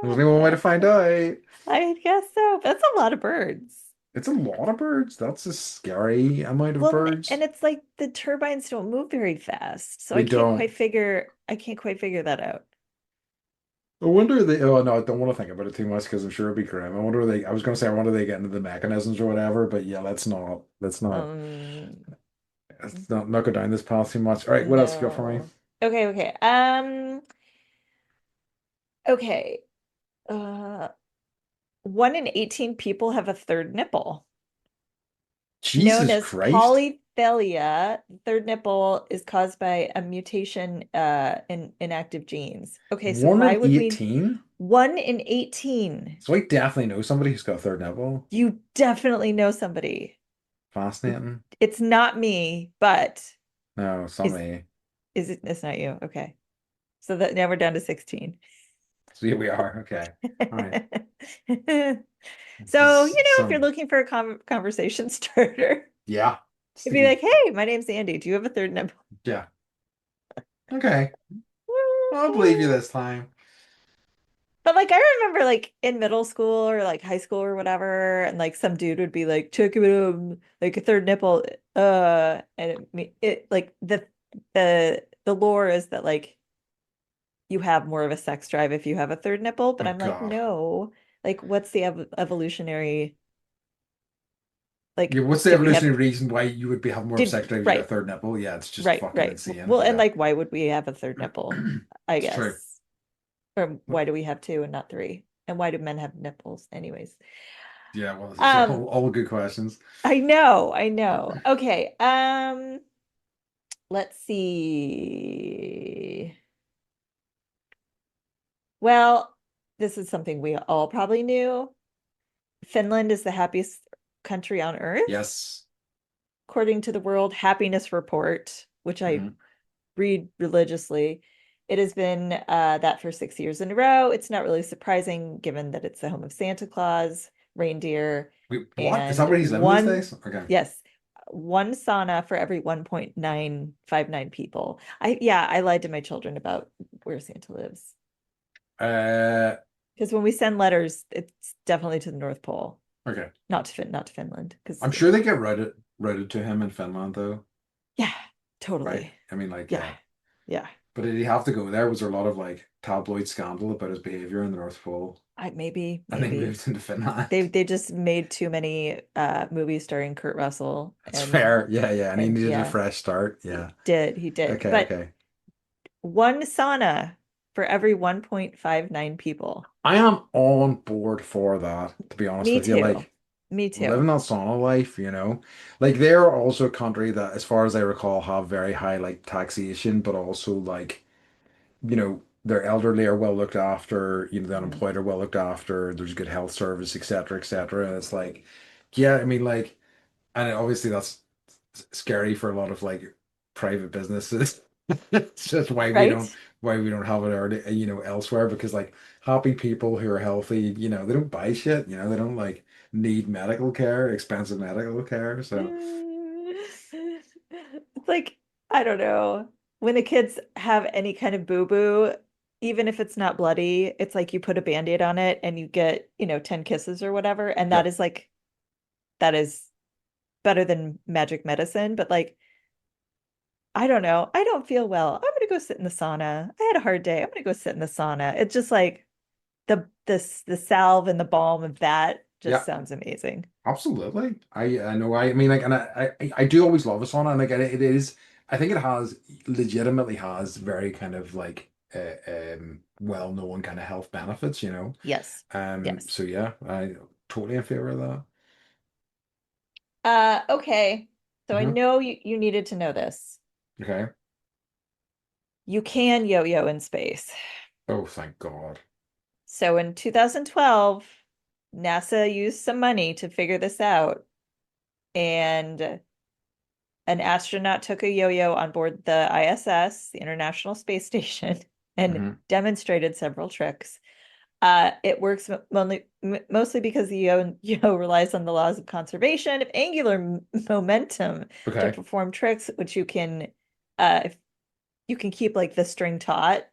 There's only one way to find out. I guess so. That's a lot of birds. It's a lot of birds. That's a scary amount of Well, and birds. it's like the turbines don't move very fast, so They don't. I can't quite figure that out. I wonder they. Oh no, I don't want to think about it too much because I'm sure it'd be grim. I wonder they. I was going to say I wonder they get into the mechanisms or whatever, but yeah, let's not. Let's not. Um, Let's not go down this path too much. All right, what else you got for me? no. Okay, okay. Okay. Uh, 1 in 18 people have a third nipple. Known Jesus as Christ. polyphilia, the third nipple is caused by a mutation in inactive genes. Okay, so One why in would we 18? 1 in 18? So I definitely know somebody who's got a third nipple. You definitely know somebody. Fascinating. It's not me, but No, it's not is me. it's not you? Okay. So that now we're down to 16. So here we are. Okay. All right. This So, is if you're some. looking for a conversation starter, Yeah. Just you'd to be keep. like, "Hey, my name's Andy. Do you have a third nipple?" Yeah. Okay. I'll believe you this time. But like I remember like in middle school or like high school or whatever, and like some dude would be like, check it like a third nipple, and it like the lore is that like you have more of a sex drive if you have a third nipple, but Oh I'm like, God. no. Like what's the evolutionary Yeah, like what's the did we have evolutionary reason why you would be having more of a did sex drive if you got a right, third nipple? Yeah, it's just right, fucking right. insane. Well, and Yeah. like why would we have a third nipple? I It's true. guess. Or why do we have two and not three? And why do men have nipples anyways? Yeah, well, these are Um, all good questions. I know, I know. Okay. Let's see. Well, this is something we all probably knew. Finland is the happiest country on earth, Yes. according to the World Happiness Report, which I Hmm. read religiously. It has been that for 6 years in a row. It's not really surprising given that it's the home of Santa Claus, reindeer, Wait, what? Is that and where he's living these days? Okay. yes, one sauna for every 1.959 people. I lied to my children about where Santa lives. Uh, Because when we send letters, it's definitely to the North Pole, okay. not to Finland. Because I'm sure they get routed to him in Finland though, yeah, right? totally. I mean, like, Yeah, yeah. yeah. But did he have to go there? Was there a lot of like tabloid scandal about his behavior in the North Pole? I maybe, And they maybe. moved into They Finland. they just made too many movies starring Kurt Russell That's and fair. Yeah, yeah. And he and needed a yeah, fresh start. Yeah. he did. Okay, But okay. one sauna for every 1.59 people. I am on board for that, to be honest Me with you. too. Like Me too. living that sauna life, you know. Like they're also a country that, as far as I recall, have very high like taxation, but also like, their elderly are well looked after, the Mhm. unemployed are well looked after, there's good health service, et cetera, et cetera. And it's like, yeah, I mean, like, and obviously that's scary for a lot of like private businesses. It's just Right? why we don't have it already, elsewhere because like happy people who are healthy, they don't buy shit, they don't like need medical care, expensive medical care. So It's like, I don't know. When the kids have any kind of boo-boo, even if it's not bloody, it's like you put a Band-Aid on it and you get, 10 kisses or whatever. And yep. that is better than magic medicine. But like, I don't know. I don't feel well. I'm gonna go sit in the sauna. I had a hard day. I'm gonna go sit in the sauna. It's just like the salve and the balm of that just Yeah, sounds amazing. absolutely. I know. I mean, like, and I do always love a sauna, and like, it is. I think it has legitimately has very kind of like well-known kind of health benefits, you know. Yes. Yes. So yeah, I totally in favor of that. Okay. So I Hmm. know you needed to know this. Okay. You can yo-yo in space. Oh, thank God. So in 2012, NASA used some money to figure this out, and an astronaut took a yo-yo on board the ISS, the International Space Station, and Hmm. demonstrated several tricks. It works mostly because the yo relies on the laws of conservation of angular momentum to Okay. perform tricks, which you can, uh, you can keep like the string taut,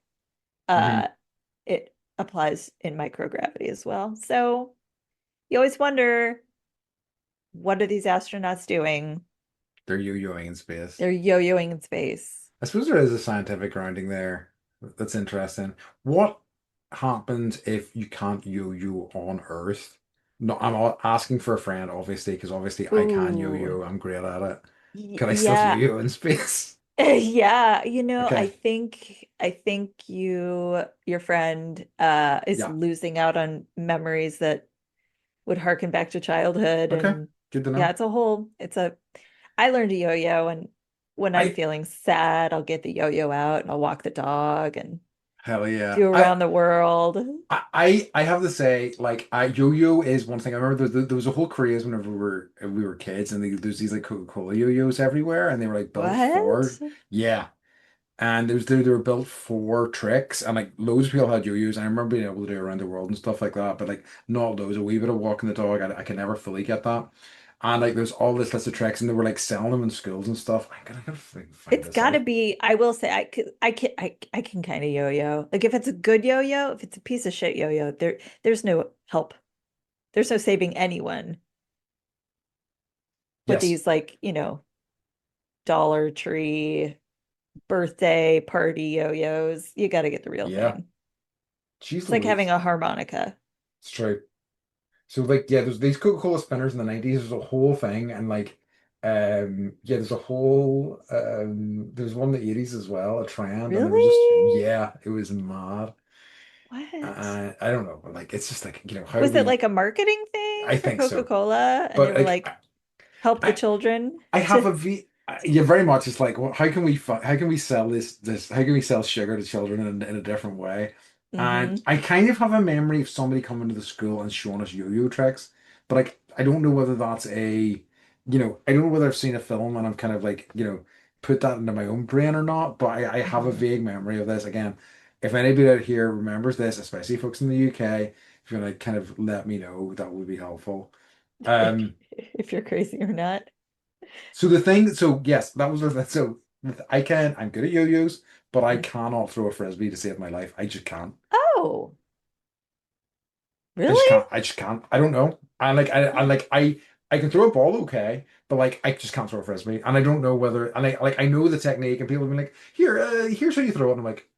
Hmm. uh, it applies in microgravity as well. So you always wonder, what are these astronauts doing? They're yo-yoing in space. They're yo-yoing in space. I suppose there is a scientific grounding there that's interesting. What happens if you can't yo-yo on Earth? No, asking for a friend, obviously, because obviously I can Ooh, yo-yo. I'm great at it. Can I still yeah. yo-yo in space? Yeah, I Okay. think your friend is Yeah. losing out on memories that would harken back to childhood. Okay. And Good to yeah, know. it's a I learned to yo-yo, and when I'm I feeling sad, I'll get the yo-yo out and I'll walk the dog and hell yeah. do around the world. I have to say, like, yo-yo is one thing. I remember there was a whole craze whenever we were kids, and there's these like Coca-Cola yo-yos everywhere, and they were like built for, What? yeah. And they were built for tricks, and like loads of people had yo-yos. And I remember being able to do around the world and stuff like that, but like not loads. A wee bit of walking the dog, I can never fully get that. And like there's all this list of tricks, and they were like selling them in schools and stuff. I gotta find It's this got to out. be, I will say, I can kind of yo-yo. Like if it's a good yo-yo, if it's a piece of shit yo-yo, there's no help. There's no saving anyone with Yes, these like, Dollar Tree birthday party yo-yos. You got to get the real yeah. thing. Jeez It's like having Louise, a harmonica. it's true. So like yeah, there's these Coca-Cola spinners in the 90s. There's a whole thing and like yeah, there's a whole there's one in the 80s as well, a trend, and they were just Really? yeah, it was mad. What? I don't know, but like it's just like, how do Was it we like a marketing thing I for think so. Coca-Cola? And they But were like like, help the I children I have to, a yeah, very much. It's like, well, how can we sell this how can we sell sugar to children in a different way? And hmm I kind of have a memory of somebody coming to the school and showing us yo-yo tricks, but like I don't know whether that's I don't know whether I've seen a film and I'm kind of like, put that into my own brain or not. But I have a hmm vague memory of this. Again, if anybody out here remembers this, especially folks in the UK, if you want to kind of let me know, that would be helpful. Um, if you're crazy or not. so yes, that was so I'm good at yo-yos, but I Mm. cannot throw a frisbee to save my life. I just can't. Oh, really? I just can't. I don't know. I can throw a ball okay, but like I just can't throw a frisbee. And I don't know whether and I know the technique and people have been like, here's how you throw it. And I'm like,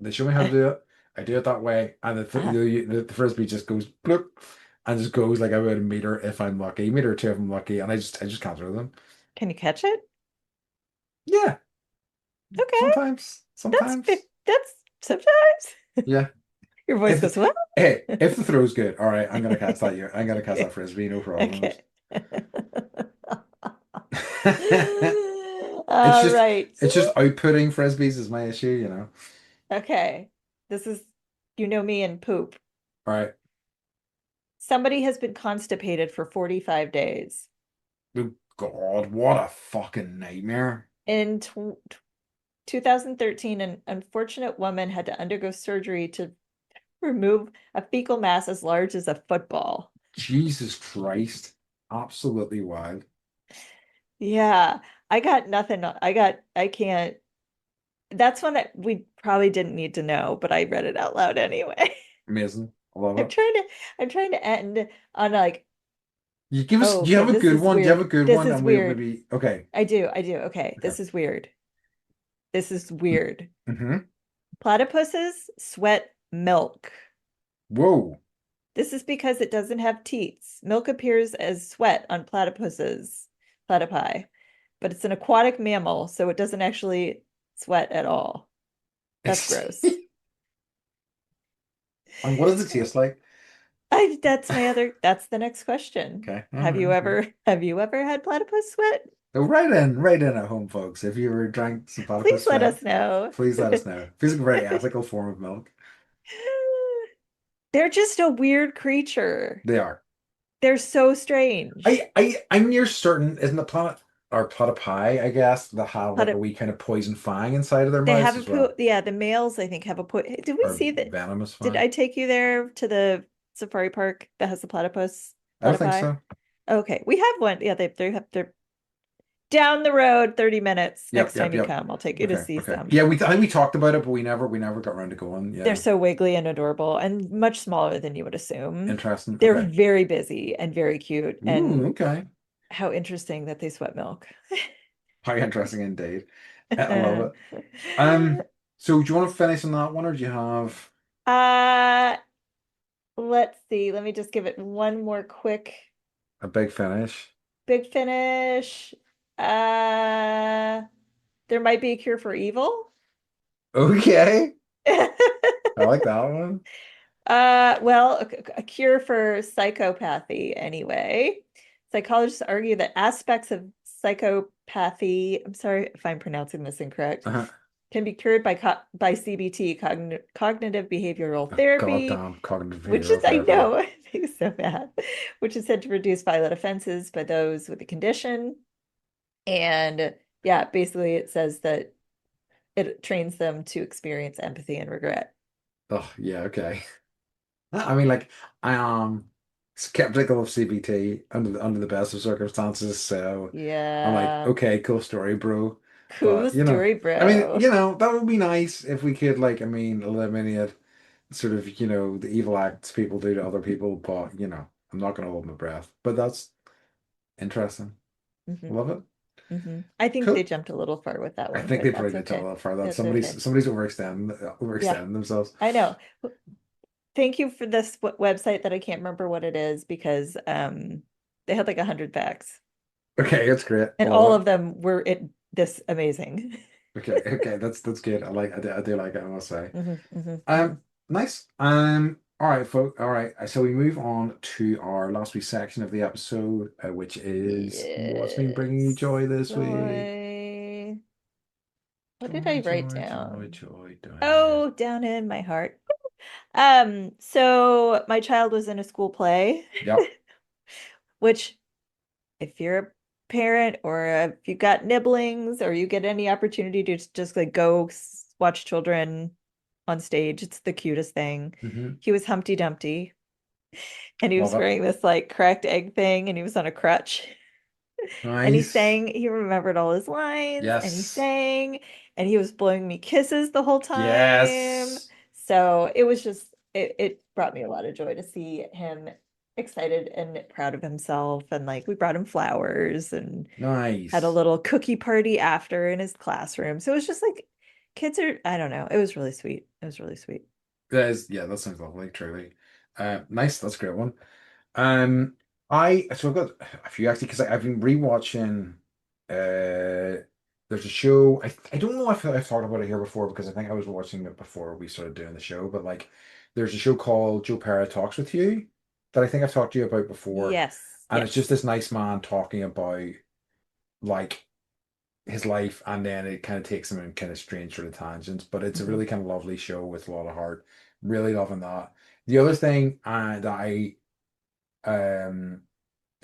they show me how to do it. I do it that way, and the frisbee just goes bloop and just goes like about a meter if I'm lucky, meter or two if I'm lucky, and I just can't throw them. Can you catch it? Yeah, Okay. sometimes, sometimes. That's sometimes. Yeah. Your voice If goes, well. if the throw's good, all right, I'm gonna catch that. Yeah, I'm gonna catch that frisbee, no problems. Okay. It's All just right. it's just outputting frisbees is my issue. Okay. This is, me and poop. All right. Somebody has been constipated for 45 days. Good God, what a fucking nightmare. In 2013, an unfortunate woman had to undergo surgery to remove a fecal mass as large as a football. Jesus Christ. Absolutely wild. Yeah, I got nothing. I can't. That's one we probably didn't need to know, but I read it out loud anyway. Amazing. I love I'm it. trying to, I'm trying to end on like, oh, Do you okay, have a this good is one? Do you have weird. a good This one? is And we'll weird. maybe okay. I do. Okay, Okay. this is weird. This is weird. Mm-hmm. Platypuses sweat milk. Whoa. This is because it doesn't have teats. Milk appears as sweat on platypi, but it's an aquatic mammal, so it doesn't actually sweat at all. That's gross. And what does it taste like? That's the next question. Okay. All Have right, you okay. ever have you ever had platypus sweat? So right in at home, folks. If you ever drank some Please platypus let sweat, us know. please let us know. Feels like a very ethical form of milk. They're just a weird creature. They are. They're so strange. I'm near certain, isn't the planet or platypi, I guess, that have like a Platy wee kind of poison fang inside of their They mouths have a as poo. well. Yeah, the males I think have a poo. Did we Or see that? venomous Did fang. I take you there to the safari park that has the I don't think platypi? so. Okay, we have one. Yeah, they have. down the road, 30 minutes Yep, next time yep, you yep. come. I'll take you to Okay, see okay. some. Yeah, I think we talked about it, but we never got around to going. They're Yeah. so wiggly and adorable and much smaller than you would assume. Interesting. They're Okay. very busy and very cute. Ooh, And okay. how interesting that they sweat milk. How interesting indeed. I love it. So do you want to finish on that one, or do you have Uh, let's see. Let me just give it one more quick a big finish? big finish. Uh, there might be a cure for evil. Okay. I like that one. Well, a cure for psychopathy anyway. Psychologists argue that aspects of psychopathy, I'm sorry if I'm pronouncing this incorrect, Uh-huh. can be cured by CBT, cognitive behavioral Oh, God therapy, damn cognitive which is, behavioral I therapy. know, I think so bad, which is said to reduce violent offenses by those with the condition. And yeah, basically it says that it trains them to experience empathy and regret. Oh, yeah, okay. I mean, like, I am skeptical of CBT under the best of circumstances, so I'm like, Yeah. okay, cool story, bro. Cool But story, I mean, bro. that would be nice if we could, like, I mean, eliminate sort of, the evil acts people do to other people, but I'm not gonna hold my breath. But that's interesting. hmm Love it. I think they Cool. jumped a little far with that I one, think but they probably that's did tell a okay. little far that That's okay. somebody's overextending Yeah, themselves. I know. Thank you for this website that I can't remember what it is because they had like 100 facts Okay, that's great. and Love all it. of them were this amazing. Okay, okay, that's good. I do like it, I must say. Hmm. Nice. All right, folks. All right. So we move on to our last week's section of the episode, which is what's been bringing you Yes. joy this week. Joy. What did I Joy, write joy, joy, down? joy, down in. Oh, down in my heart. So my child was in a school play, Yep. which if you're a parent or if you got nibblings or you get any opportunity to just like go watch children on stage, it's the cutest thing. Hmm. He was Humpty Dumpty and he Love was it. wearing this like cracked egg thing and he was on a crutch. And he Nice. sang, he remembered all his lines and he Yes. sang and he was blowing me kisses the whole time. Yes. So it was just, it brought me a lot of joy to see him excited and proud of himself. And like we brought him flowers and had a Nice. little cookie party after in his classroom. So it was just like kids are, I don't know, it was really sweet. It was really sweet. Yeah, that sounds lovely, truly. Nice. That's a great one. Um, I've got a few actually because I've been rewatching. There's a show. I don't know if I've talked about it here before because I think I was watching it before we started doing the show. But like, there's a show called Joe Pera Talks with You that I think I've talked to you about before, Yes, and it's just yes. this nice man talking about like his life, and then it kind of takes him in kind of strange sort of tangents. But it's a Hmm. really kind of lovely show with a lot of heart. Really loving that. The other thing that I um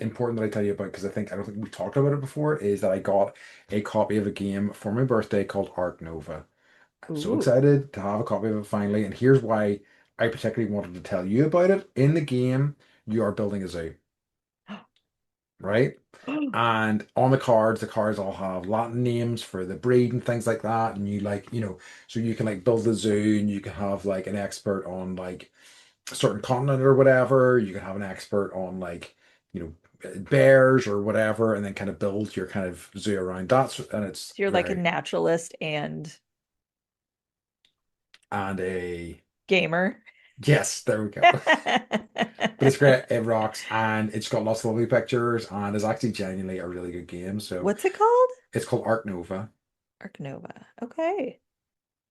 important that I tell you about because I don't think we've talked about it before is that I got a copy of a game for my birthday called Ark Nova. I'm so Ooh. excited to have a copy of it finally, and here's why I particularly wanted to tell you about it. In the game, you are building a zoo, right? And on the cards all have Latin names for the breed and things like that. And you like, so you can like build a zoo and you can have like an expert on like a certain continent or whatever. You can have an expert on like, bears or whatever, and then kind of build your kind of zoo around that. And it's So you're like a very, naturalist and and a, gamer. yes, there we go. But it's great. It rocks. And it's got lots of lovely pictures and it's actually genuinely a really good game. So What's it called? it's called Ark Nova. Arc Nova. Okay.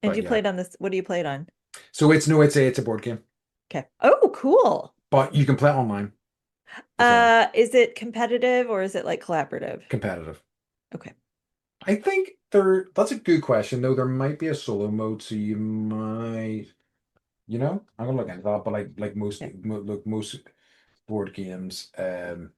And But you yeah. played on this, what do you play it on? So it's a board game. Okay. Oh, cool. But you can play it online as well. Is it competitive or is it like collaborative? Competitive. Okay. I think that's a good question, though. There might be a solo mode, so you might, I'm gonna look into that, but like Yeah. most board games,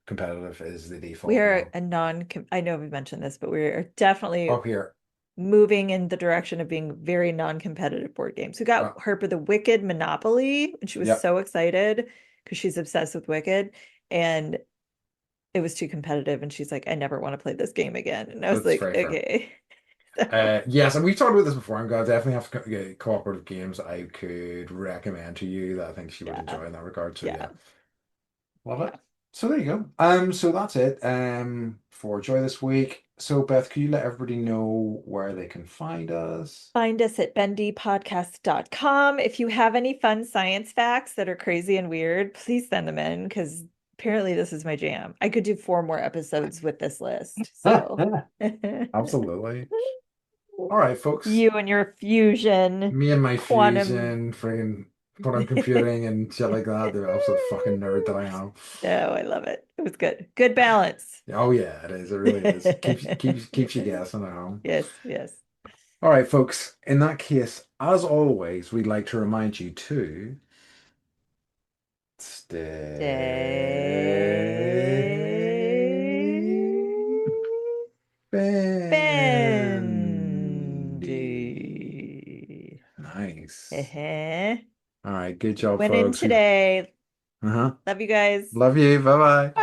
competitive is the We default, are a non, I know we mentioned this, but we're definitely Oh, here. moving in the direction of being very non-competitive board games. We got Uh, her for the Wicked Monopoly, and she was yep. so excited because she's obsessed with Wicked. And it was too competitive, and she's like, I never want to play this game again. And I was That's like, very fair. okay. So Yes, and we've talked about this before. I'm gonna definitely have cooperative games I could recommend to you that I think she would yeah, enjoy in that regard. So yeah. yeah, love it. Yeah. So there you go. So that's it. For Joy this week. So Beth, could you let everybody know where they can find us? Find us at bendypodcast.com. If you have any fun science facts that are crazy and weird, please send them in because apparently this is my jam. I could do 4 more episodes with this list. So Absolutely. All right, folks. you and your fusion, Me and my quantum. fusion, friggin' quantum computing and shit like that. The absolute fucking nerd that I am. No, I love it. It was good. Good balance. Oh yeah, it is. It really is. Keeps you guessing at home. Yes, yes. All right, folks. In that case, as always, we'd like to remind you to stay Stay bendy. bendy. Nice. Heh. All right, good job, Went in folks. today. Uh-huh. Love you guys. Love you. Bye bye.